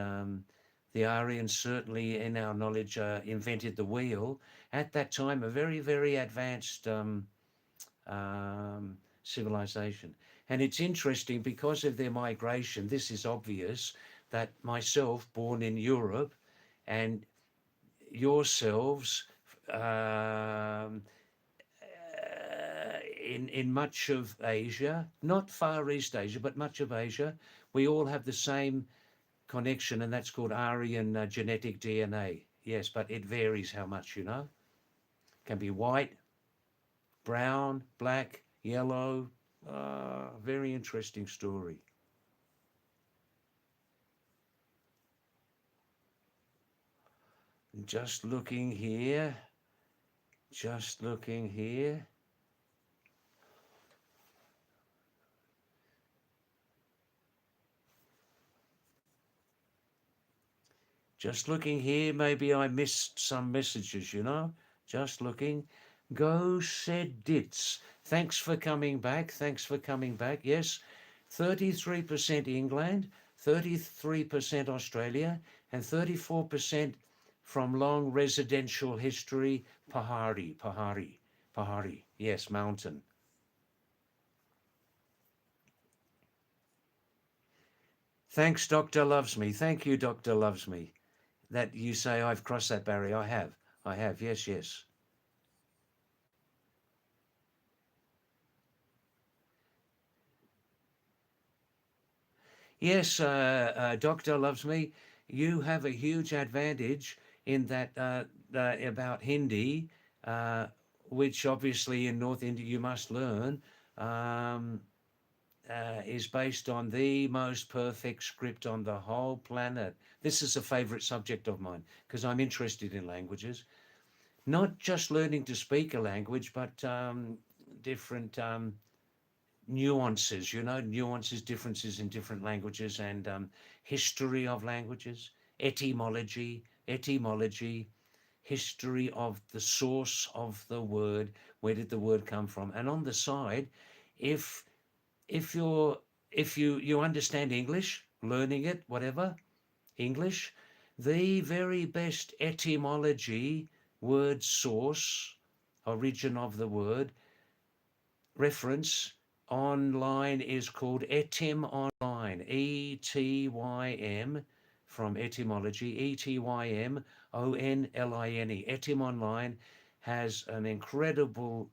S1: the Aryans certainly, in our knowledge, invented the wheel. At that time, a very, very advanced civilization. And it's interesting because of their migration, this is obvious, that myself, born in Europe, and yourselves, um, in much of Asia, not Far East Asia, but much of Asia, we all have the same connection, and that's called Aryan genetic DNA. Yes, but it varies how much, Can be white, brown, black, yellow. Very interesting story. Just looking here. Just looking here. Just looking here, maybe I missed some messages, Just looking. Go said Dits. Thanks for coming back. Thanks for coming back. Yes, 33% England, 33% Australia, and 34% from long residential history, Pahadi. Yes, mountain. Thanks, Doctor Loves Me. Thank you, Doctor Loves Me. That you say I've crossed that barrier. I have. I have. Yes. Yes, Doctor Loves Me. You have a huge advantage in that about Hindi, uh, which obviously in North India you must learn, um, is based on the most perfect script on the whole planet. This is a favorite subject of mine because I'm interested in languages, not just learning to speak a language, but different nuances, nuances, differences in different languages, and history of languages, etymology, history of the source of the word, where did the word come from? And on the side, if if you're if you understand English, learning it, whatever, English, the very best etymology, word source, origin of the word, reference online is called Etym Online, ETYM, from etymology, ETYMONLINE. Etym Online has an incredible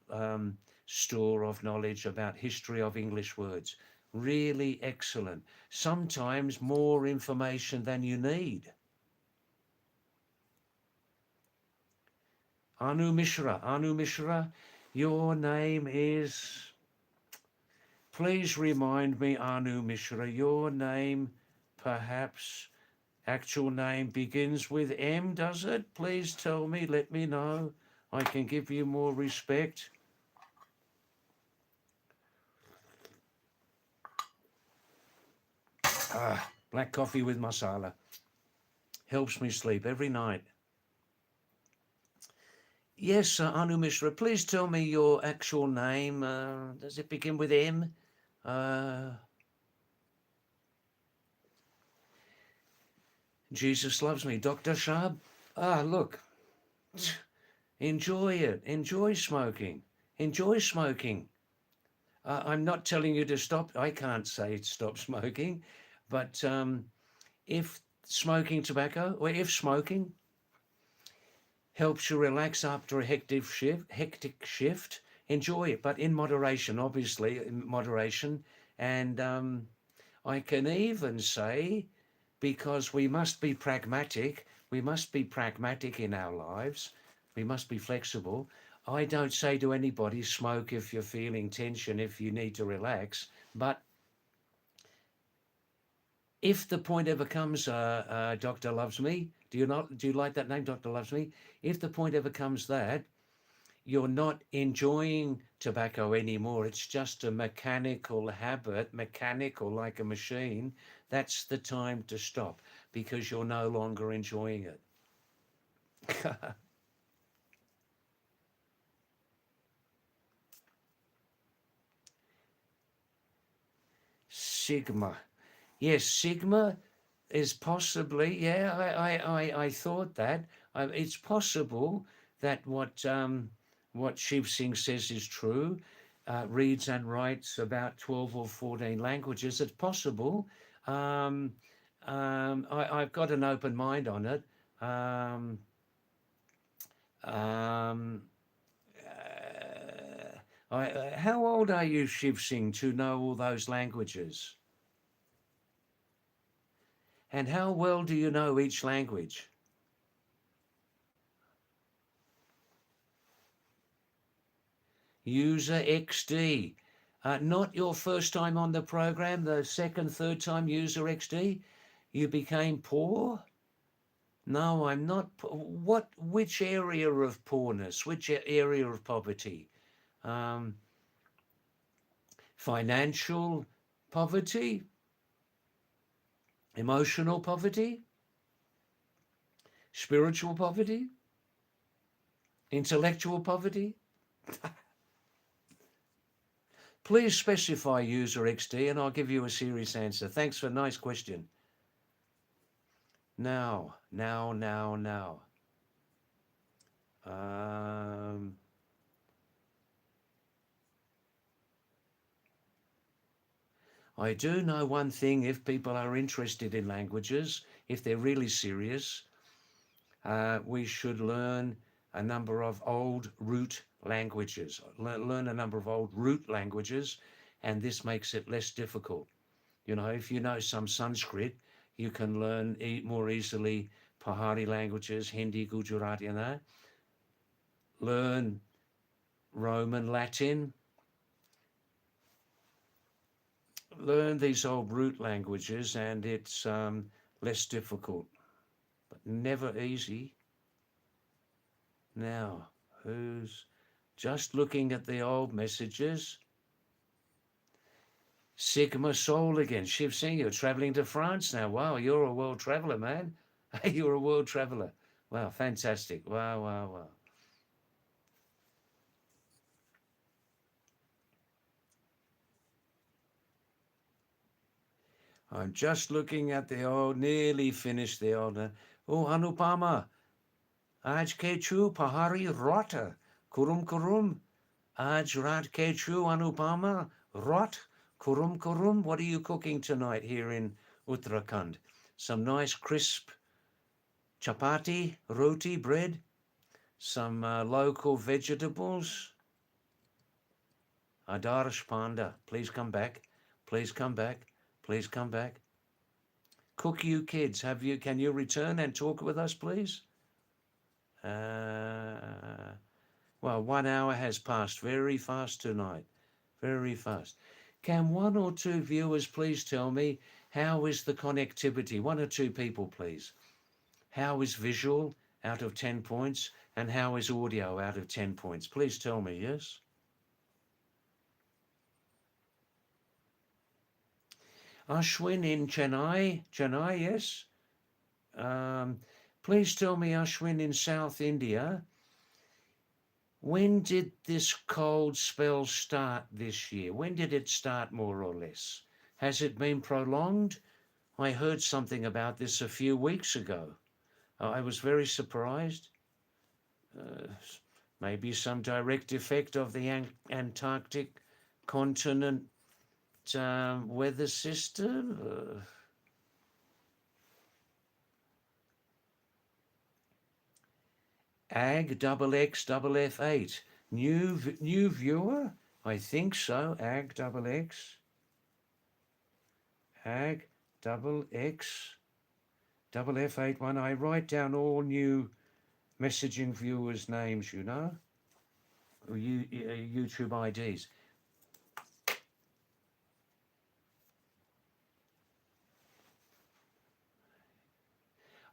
S1: store of knowledge about history of English words. Really excellent. Sometimes more information than you need. Anu Mishra, your name is... Please remind me, Anu Mishra, your name, perhaps, actual name begins with M, does it? Please tell me, let me know. I can give you more respect. Black coffee with masala. Helps me sleep every night. Yes, Anu Mishra, please tell me your actual name. Does it begin with M? Jesus Loves Me. Dr. Shab? Look. Enjoy it. Enjoy smoking. Enjoy smoking. I'm not telling you to stop. I can't say stop smoking, but if smoking tobacco, or if smoking helps you relax after a hectic shift, enjoy it, but in moderation, obviously, in moderation. And I can even say, because we must be pragmatic in our lives, we must be flexible. I don't say to anybody, smoke if you're feeling tension, if you need to relax. But if the point ever comes, Doctor Loves Me, do you like that name, Doctor Loves Me? If the point ever comes that you're not enjoying tobacco anymore, it's just a mechanical habit, mechanical like a machine, that's the time to stop, because you're no longer enjoying it. Sigma. Yes, Sigma is possibly, yeah, I thought that. It's possible that what Shiv Singh says is true. Reads and writes about 12 or 14 languages. It's possible. Um, I've got an open mind on it. Um, um, how old are you, Shiv Singh, to know all those languages? And how well do you know each language? User XD. Not your first time on the program, the second, third time user XD? You became poor? No, I'm not. Which area of poorness? Which area of poverty? Um, Financial poverty? Emotional poverty? Spiritual poverty? Intellectual poverty? Please specify user XD and I'll give you a serious answer. Thanks for a nice question. Now. I do know one thing, if people are interested in languages, if they're really serious, we should learn a number of old root languages, learn a number of old root languages, and this makes it less difficult. You know, if you know some Sanskrit, you can learn more easily Pahadi languages, Hindi, Gujarati, you know. Learn Roman, Latin. Learn these old root languages and it's less difficult, but never easy. Now, who's just looking at the old messages? Sigma Soul again. Shiv Singh, you're traveling to France now. Wow, you're a world traveler, man. You're a world traveler. Wow, fantastic. Wow. I'm just looking at the old, nearly finished the old. Oh, Anupama. Aj kechu pahari rota. Kurum. Aj rat kechu Anupama. Rot. Kurum. What are you cooking tonight here in Uttarakhand? Some nice crisp chapati, roti, bread, some local vegetables. Adarsh Panda, please come back. Please come back. Please come back. Cook, you kids, can you return and talk with us, please? Well, 1 hour has passed very fast tonight. Very fast. Can one or two viewers please tell me, how is the connectivity? 1 or 2 people, please. How is visual out of 10 points? And how is audio out of 10 points? Please tell me, yes? Ashwin in Chennai, yes? Please tell me, Ashwin in South India, when did this cold spell start this year? When did it start, more or less? Has it been prolonged? I heard something about this a few weeks ago. I was very surprised. Maybe some direct effect of the Antarctic continent weather system. Ag double X double F8. New viewer? I think so. Ag double X. Ag double X double F8 one. I write down all new messaging viewers' names, you know, or YouTube IDs.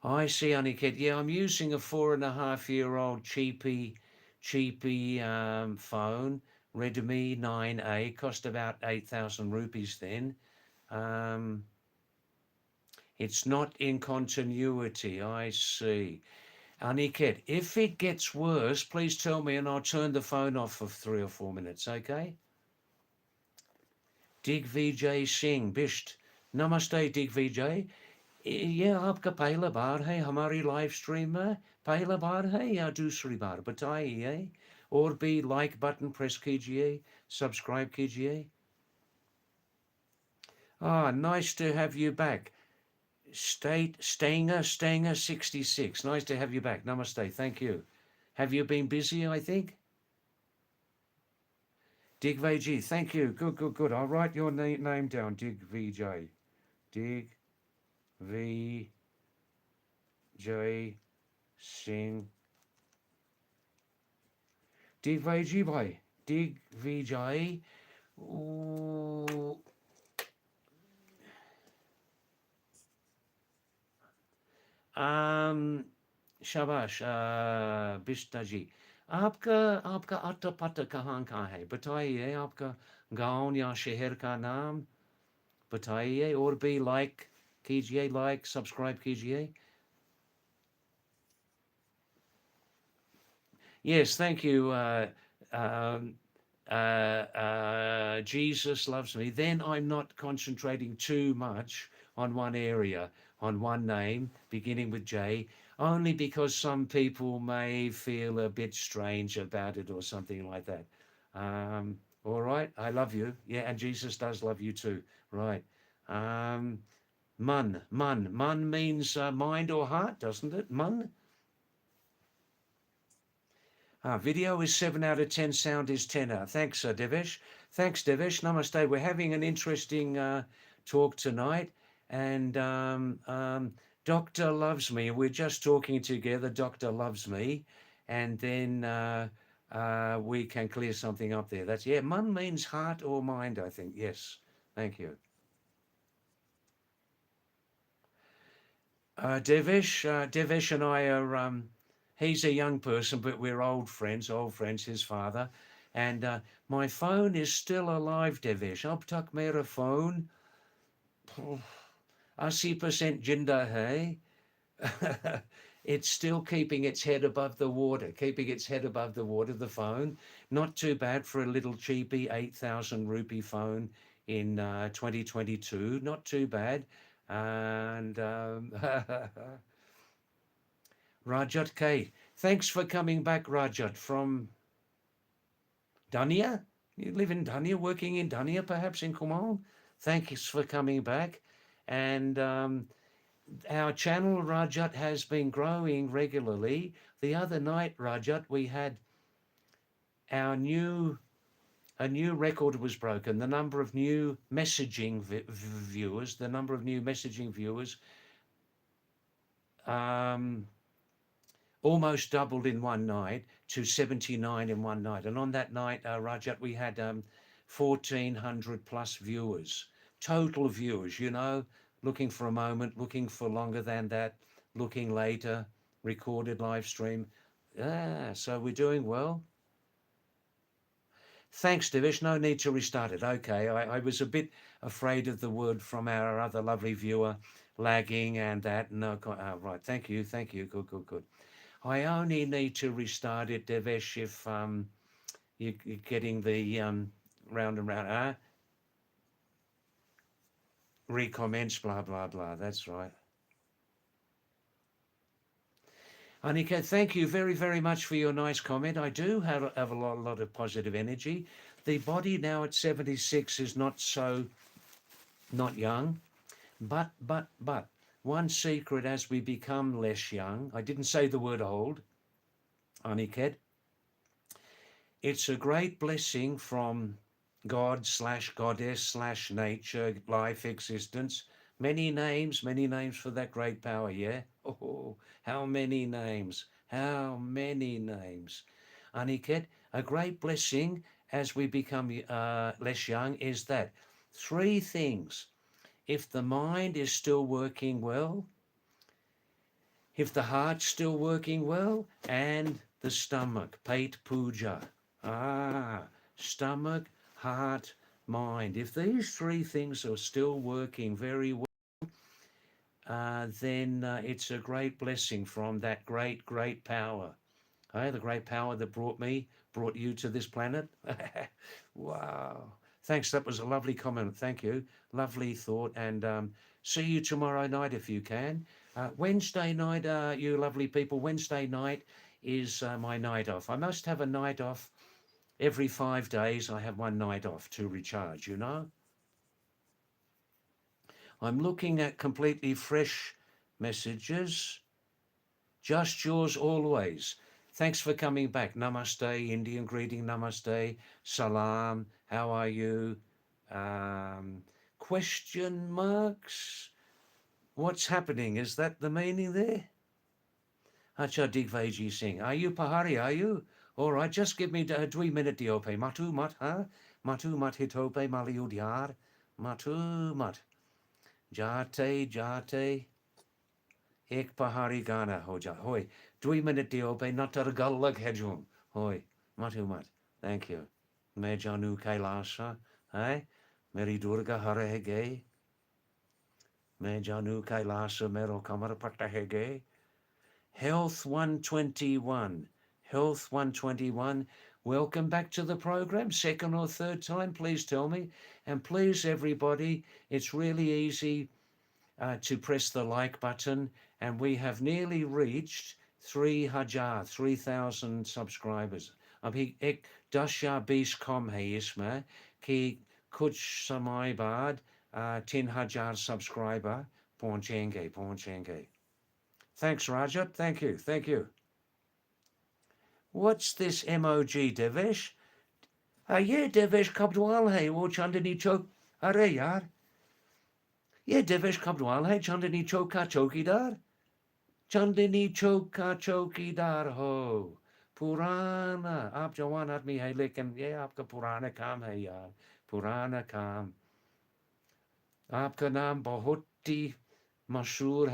S1: I see, Aniket. Yeah, I'm using a 4.5-year-old cheapy phone, Redmi 9A. Cost about 8,000 rupees then. It's not in continuity. I see. Aniket, if it gets worse, please tell me and I'll turn the phone off for 3 or 4 minutes, okay? Digvijay Singh Bisht, नमस्ते Digvijay. ये आपका पहला बार है हमारी live stream में? पहला बार है या दूसरी बार? बताइए। और भी लाइक बटन प्रेस कीजिए, सब्सक्राइब कीजिए. Nice to have you back. Stanger 66. Nice to have you back. Namaste. Thank you. Have you been busy, I think? Digvijay, thank you. Good. I'll write your name down, Digvijay. Digvijay Singh. Digvijay bhai. Digvijay. शाबाश बिष्टा जी. आपका आपका अट्टा पट्टा कहाँ है? बताइए आपका गांव या शहर का नाम बताइए. और भी लाइक कीजिए, लाइक सब्सक्राइब कीजिए. Yes, thank you. Jesus loves me. Then I'm not concentrating too much on one area, on one name beginning with J, only because some people may feel a bit strange about it or something like that. All right, I love you. Yeah, and Jesus does love you too. Right. Mun means mind or heart, doesn't it? Mun. Video is 7 out of 10, sound is 10 out. Thanks, Devesh. Thanks, Devesh. Namaste. We're having an interesting talk tonight. And Doctor loves me. We're just talking together. Doctor loves me. And then we can clear something up there. That's, yeah, mun means heart or mind, I think. Yes. Thank you. Devesh and I are... he's a young person, but we're old friends, his father. And my phone is still alive, Devesh. Ab tak mera phone 80% jinda hai. It's still keeping its head above the water, the phone. Not too bad for a little cheapy 8,000 rupee phone in 2022. Not too bad. And Rajat K. Thanks for coming back, Rajat, from Dania. You live in Dania, working in Dania, perhaps in Kumong. Thanks for coming back. And our channel, Rajat, has been growing regularly. The other night, Rajat, we had a new record was broken. The number of new messaging viewers, almost doubled in one night to 79 in one night. And on that night, Rajat, we had 1,400 plus viewers, total viewers, looking for a moment, looking for longer than that, looking later, recorded live stream. So we're doing well. Thanks, Devish. No need to restart it. Okay, I was a bit afraid of the word from our other lovely viewer, lagging and that. No, right. Thank you. Good. I only need to restart it, Devesh, if you're getting the round and round. Recommence, blah, blah, blah. That's right. Anika, thank you very, very much for your nice comment. I do have a lot of positive energy. The body now at 76 is not young, but one secret as we become less young, I didn't say the word old, Aniket, it's a great blessing from God / goddess / nature, life, existence. Many names for that great power, yeah? Oh, how many names, Aniket, a great blessing as we become less young is that 3 things. If the mind is still working well, if the heart's still working well, and the stomach, pate puja. Stomach, heart, mind. If these 3 things are still working very well, then it's a great blessing from that great power. The great power that brought you to this planet. Wow. Thanks. That was a lovely comment. Thank you. Lovely thought. And see you tomorrow night if you can. Wednesday night, you lovely people. Wednesday night is my night off. I must have a night off every 5 days. I have one night off to recharge, you know. I'm looking at completely fresh messages. Just yours always. Thanks for coming back. Namaste, Indian greeting, namaste, salam, how are you? Um, question marks? What's happening? Is that the meaning there? Acha Digveji Singh. Are you Pahari? Are you? All right, just give me a 2 minute diope. Matu mat, huh? Matu mat hitope maliudyar. Matu mat. Jate, jate. Ek Pahari Gana hoja. Hoi. 2 minute diope natar gallag hejum. Hoi. Matu mat. Thank you. Me janu kailasa. Hey? Meri Durga harehege. Me janu kailasa mero kamar patahege. Health 121. Health 121. Welcome back to the program. Second or third time, please tell me. And please, everybody, it's really easy to press the like button. And we have nearly reached 3,000 subscribers. Abhi ek 10,000 kom hai isme ki kuch samay baad 3,000 subscriber pahunchenge. Thanks, Rajat. Thank you. Thank you. What's this emoji, Devesh? Yeah, Devesh Kabdwal hai, wo Chandani Chowk. Are yaar. Yeah, Devesh Kabdwal hai, Chandani Chowk ka chowkidar. Chandani Chowk ka chowkidar ho. Purana. Aap jawan aadmi hai, lekin ye aapka purana kaam hai yaar. Purana kaam. Aapka naam bahut hi मशहूर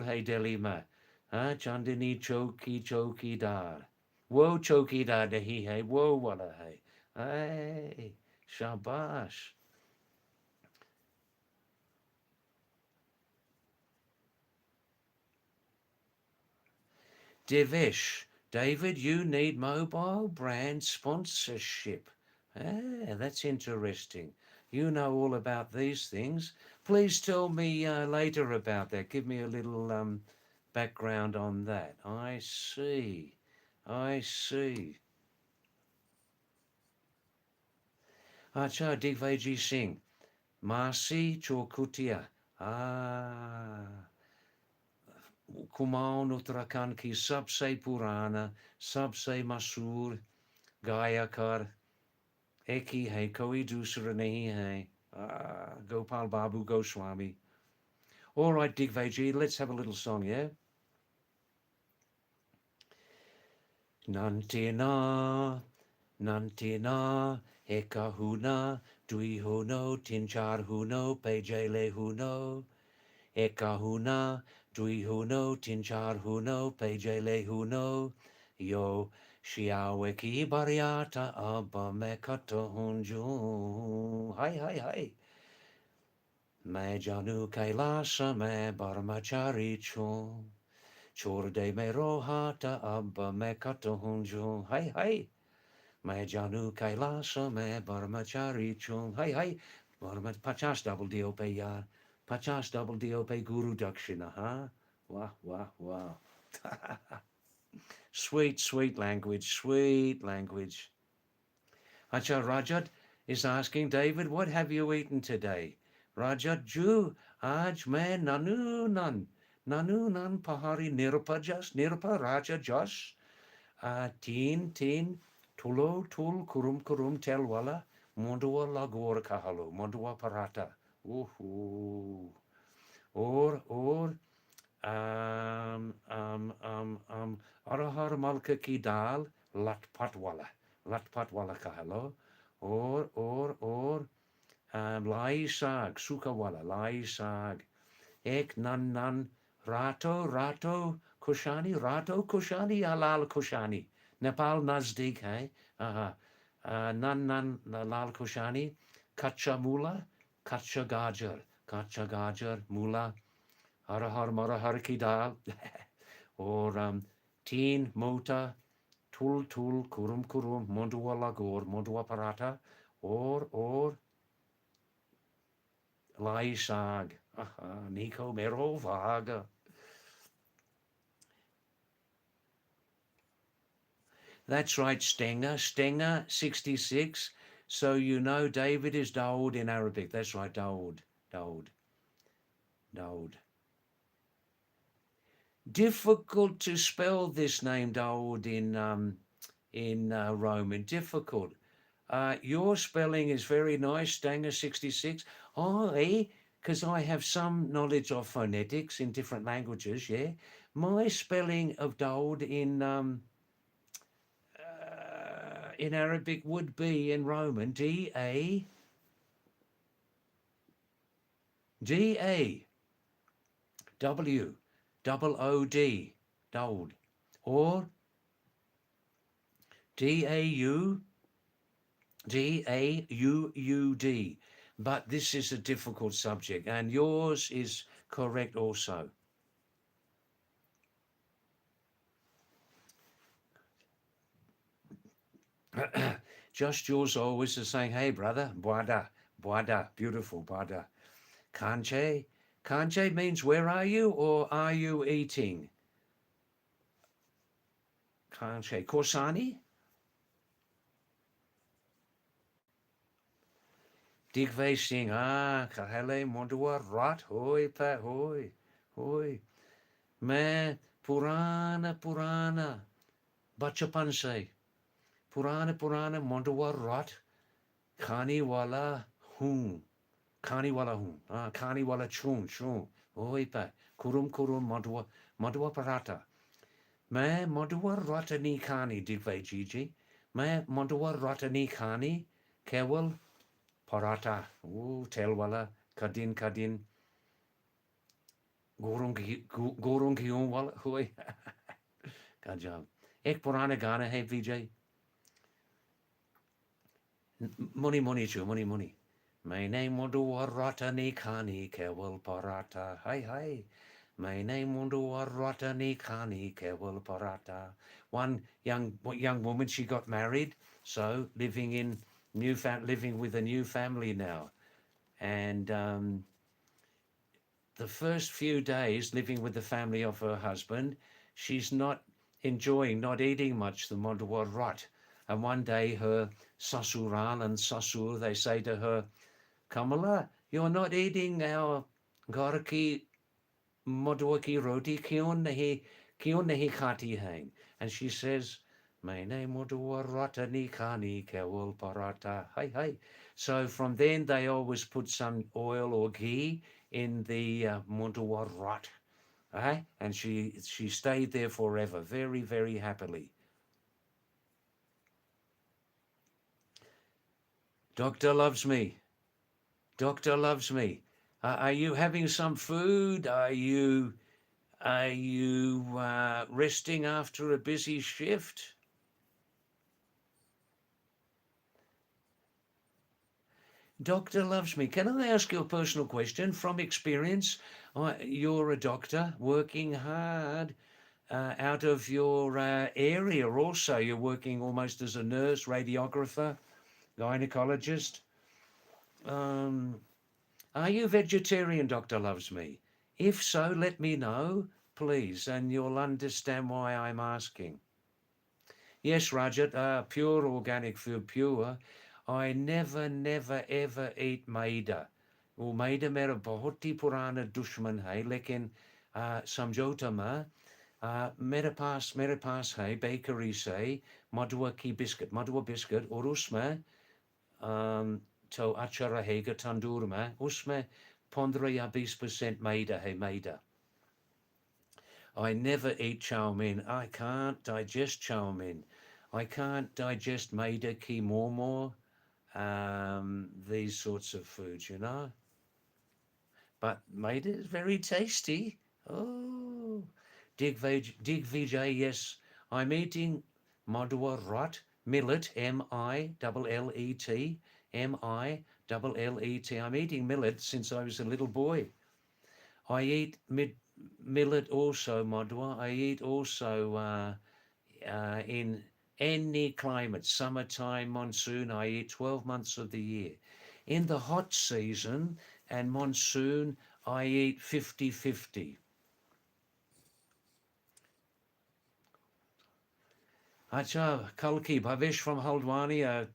S1: है दिल्ली में हाँ चांदनी चौकीदार वो चौकीदार नहीं है वो वाला है hey, शाबाश Devesh, David, you need mobile brand sponsorship. That's interesting. You know all about these things. Please tell me later about that. Give me a little background on that. I see. I see. Acha Digveji Singh. Marcy Chokutia. Kumaon Uttarakhand की सबसे पुराना सबसे मशहूर गायकर एक ही है कोई दूसरा नहीं है Gopal Babu Goswami. All right, Digveji, let's have a little song, yeah? Nantina, Nantina, Eka Huna, Dui Huno, Tinchar Huno, Pejele Huno, Eka Huna, Dui Huno, Tinchar Huno, Pejele Huno, Yo, Shiawe Ki Bariata, Abba Mekato Hunju. Hi. मैं जानू कैलाश में ब्रह्मचारी छूं छोड़ दे मेरो हाथ अब मैं cut हूँ जो हाय मैं जानू कैलाश में ब्रह्मचारी छूं हाय 50 double deal पे यार 50 double deal पे गुरु दक्षिणा हाँ वाह sweet language Acha Rajat is asking David, what have you eaten today? Rajat Ju, Aj man Nanu Nan Pahari Nirpa Raja Josh, Teen, Tulo, Tul, Kurum, Telwala, Mondua Lagor Kahalo, Mondua Parata, or, Arahar Malka Ki Dal, Latpatwala Kahalo, or, Lai Sag, Sukawala, Lai Sag, Ek Nan, Rato, Kushani, Alal Kushani, Nepal Nazdik, hai, Nan, Lal Kushani, Kacha Mula, Kacha Gajar, Mula, Harahar Marahar Ki Dal, or Teen Mota, Tul, Kurum, Mondua Lagor, Mondua Parata, or, Laisag. Nico Mero Vaga. That's right, Stenger 66. So you know David is Daoud in Arabic. That's right, Daoud. Difficult to spell this name, Daoud, in Roman. Difficult. Your spelling is very nice, Stanger 66. Because I have some knowledge of phonetics in different languages, yeah. My spelling of Daoud in Arabic would be in Roman D-A-D-A W-O-O-D, Daoud, or D-A-U-D. But this is a difficult subject, and yours is correct also. Just yours always is saying, hey, brother, Buada, beautiful, Buada. Kanche means where are you or are you eating? Kanche. Korsani? Digve sing, kahele mondua rat, hoi pa hoi. Me Purana, Bachapanse. Purana, mondua rat, Kani wala hun. Kani wala hun. Kani wala chun. Hoi pa. Kurum, mondua parata. Me mondua ratani kani, digve Gigi. Me mondua ratani kani, kewal parata. Telwala, kadin. Gorung Giyong wala, hui. Good job. Ek purana gana hai, VJ. Money, chu, money. My name Mundu Ratani Kani Kewal Parata. Hi. My name Mundu Ratani Kani Kewal Parata. One young woman, she got married, so living with a new family now. And the first few days living with the family of her husband, she's not eating much the Monduwa rot. And one day her sasural and sasur, they say to her, Kamala, you're not eating our garaki Monduwaki roti, kion nahi khati hain. And she says, Maine Monduwa rata ni kani kewal parata. Hi. So from then they always put some oil or ghee in the Monduwa rot. And she stayed there forever, very, very happily. Doctor loves me. Are you having some food? Are you resting after a busy shift? Doctor loves me. Can I ask you a personal question from experience? You're a doctor working hard out of your area also. You're working almost as a nurse, radiographer, gynecologist. Are you vegetarian, Doctor Loves Me? If so, let me know, please, and you'll understand why I'm asking. Yes, Rajat, pure organic food, pure. I never, ever eat maida. वो maida मेरा बहुत ही पुराना दुश्मन है, लेकिन समझौता में मेरे पास है बेकरी से मधुआ बिस्किट और उसमें तो अच्छा रहेगा तंदूर में, उसमें 15 या 20% maida है, maida. I never eat chow mein. I can't digest chow mein. I can't digest maida ki momo, these sorts of foods, you know. But maida is very tasty. Oh, Dig Vijay, yes. I'm eating Madhua Rot, millet, M-I-L-L-E-T, M-I-L-L-E-T. I'm eating millet since I was a little boy. I eat millet also, Madhua. I eat also in any climate, summertime, monsoon, I eat 12 months of the year. In the hot season and monsoon, I eat 50-50. Acha, Kalki, Bhavish from Haldwani, a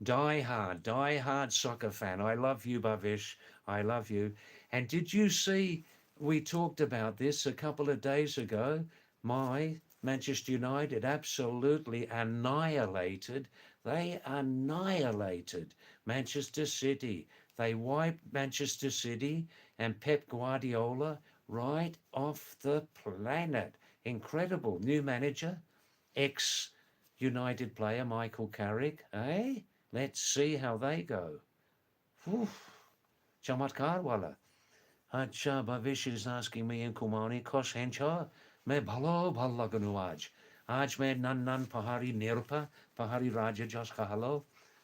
S1: die-hard soccer fan. I love you, Bhavish. I love you. And did you see, we talked about this a couple of days ago, my Manchester United absolutely annihilated. They annihilated Manchester City. They wiped Manchester City and Pep Guardiola right off the planet. Incredible. New manager, ex-United player Michael Carrick. Eh? Let's see how they go. Whew. Chamatkar wala. Acha, Bhavish is asking me in Kumani, Kosh hencha, me bhalo laganu aaj. Aaj me nan pahari nirpa, pahari raja jos kahalo,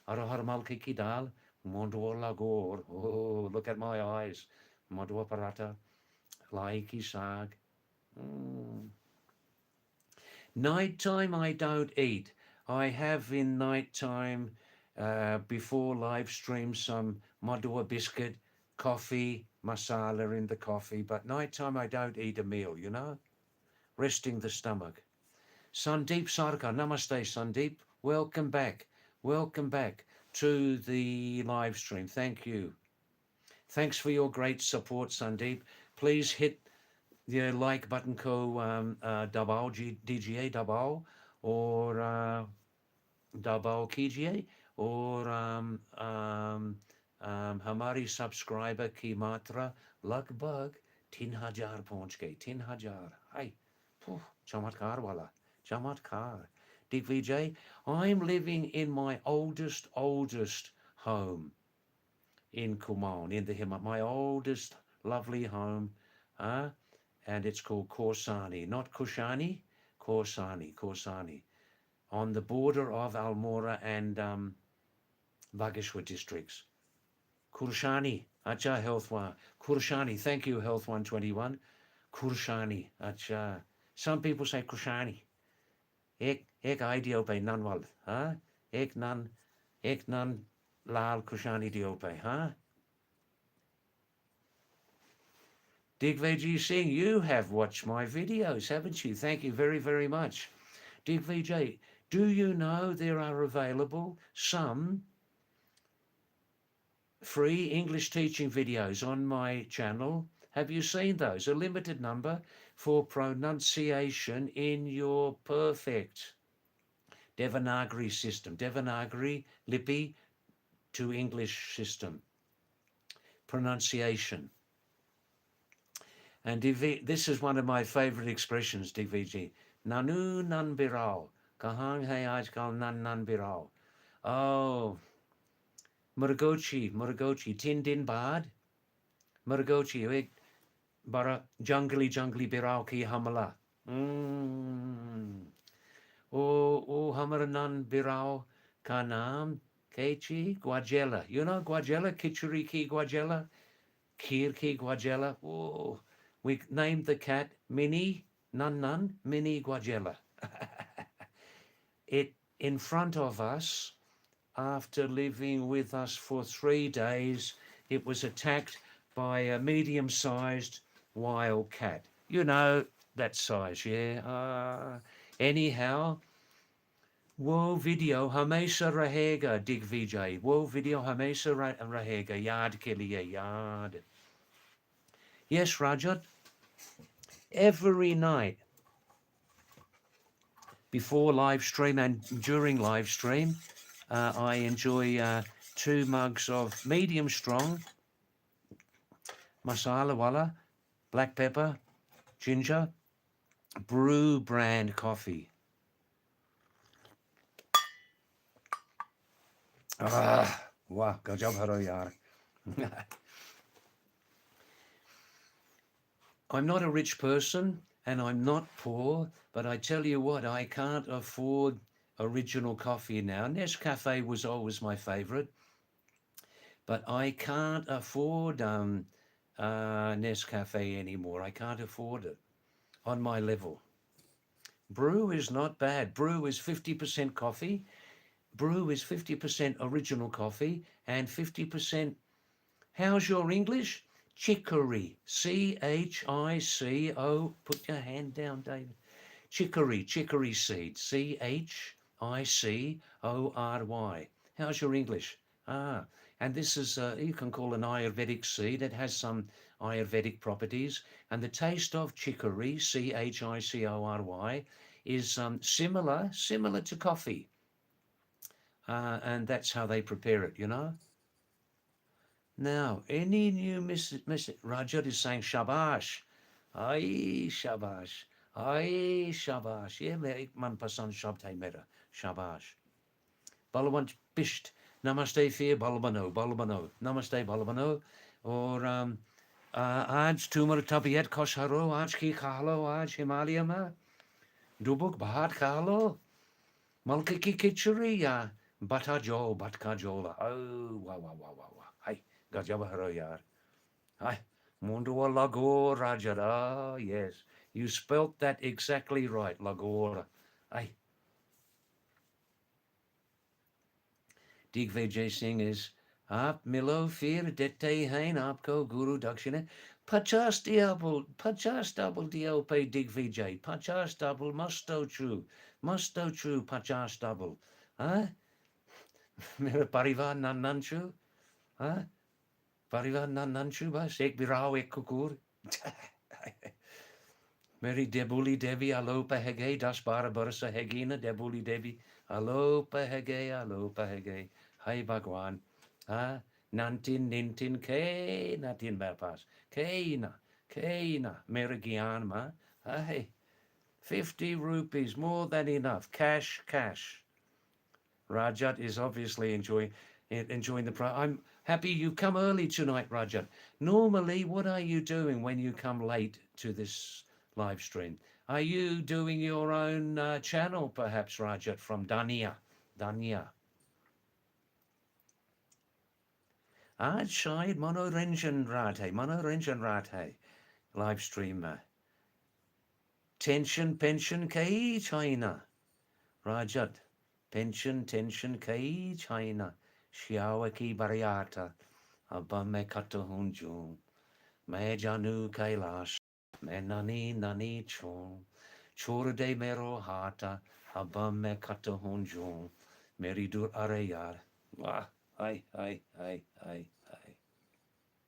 S1: arohar malki ki dal, mondua lagor. Oh, look at my eyes. Mondua parata, laiki sag. Nighttime I don't eat. I have in nighttime before live stream some Madua biscuit, coffee, masala in the coffee, but nighttime I don't eat a meal, you know, resting the stomach. Sandeep Sarkar, namaste Sandeep, welcome back. Welcome back to the live stream. Thank you. Thanks for your great support, Sandeep. Please hit the like button ko dabao DGA dabao or dabao कीजिए और हमारी subscriber की मात्रा लगभग 3000 पहुंच गई 3000 हाय चमत्कार वाला चमत्कार Digvijay, I'm living in my oldest home in Kumaon in the Himalaya, my oldest lovely home and it's called Korsani, not Kushani, Korsani, on the border of Almora and Bageshwar districts. Kurshani, Acha Health One. Kurshani, thank you, Health 121. Kurshani, Acha. Some people say Kurshani. Ek idiope nanwal, huh? Ek nan lal Kurshani diope, huh? Digvijay Singh, you have watched my videos, haven't you? Thank you very, very much. Digvijay, do you know there are available some free English teaching videos on my channel? Have you seen those? A limited number for pronunciation in your perfect Devanagari system, Devanagari Lipi to English system. Pronunciation. And this is one of my favorite expressions, Digvijay. Nanu nan birao. Kahang hai aajkal nan birao. Oh, Muragochi, tin din bad. Muragochi, ek bara jungly birao ki hamala. O hamara nan birao ka naam kechi Guajela. You know Guajela, Kichuri ki Guajela, Kir ki Guajela. Oh, we named the cat Mini Mini Guajela. It in front of us, after living with us for 3 days, it was attacked by a medium-sized wild cat. You know that size, yeah? Anyhow, wo video hamesha rahega Digvijay. Wo video hamesha rahega. Yaad ke liye yaad. Yes, Rajat. Every night before live stream and during live stream, I enjoy 2 mugs of medium strong masala wala, black pepper, ginger, brew brand coffee. Wow, good job, haro yaar. I'm not a rich person and I'm not poor, but I tell you what, I can't afford original coffee now. Nescafe was always my favorite, but I can't afford Nescafe anymore. I can't afford it on my level. Brew is not bad. Brew is 50% coffee. Brew is 50% original coffee and 50%. How's your English? Chicory. Chico. Put your hand down, David. Chicory seed. Chicory. How's your English? Ah, and this is, you can call an Ayurvedic seed. It has some Ayurvedic properties. And the taste of chicory, Chicory, is similar to coffee. And that's how they prepare it, you know? Now, any new Miss Rajat is saying shabash. Ay, shabash. Ay, shabash. Ye mere man pasand shabd hai mera. Shabash. Balwant bisht. Namaste fir balbano. Namaste balbano. Or aaj tumar tabiat kosharo. Aaj ki khalo. Aaj Himalaya ma. Dubuk bahat khalo. Malka ki kichuri ya. Batka jola. Oh, wow. Hey, gajaba haro yar. Hi, Mundua Lagor Rajara. Yes, you spelt that exactly right, Lagora. Hi, Digvijay Singh is Aap Milo Fir Dette Hain Aapko Guru Dakshina. Pachas double DLP Digvijay. Pachas double musto true. Pachas double. Huh? Mera parivar nan nanchu. Huh? Parivar nan nanchu ba? Sek birao ek kukur. Mary Debuli Devi Alopa Hege Das Barabarasa Hegina Debuli Devi Alopa Hege Hai Bhagwan Nantin Nintin Ke Natin Bapas Keina Merigian Ma Hai 50 rupees more than enough cash Rajat is obviously enjoying the I'm happy you come early tonight, Rajat. Normally, what are you doing when you come late to this live stream? Are you doing your own channel, perhaps, Rajat, from Dania? Aaj shayad Manoranjan Rathe, live stream. Tension, pension, kai China. Rajat, tension, kai China. Shiawa ki bariata. Abba me katahunjun. Me janu kailash. Me nani chon. Chora de mero hata. Abba me katahunjun. Meridur arayar. Wah, ay.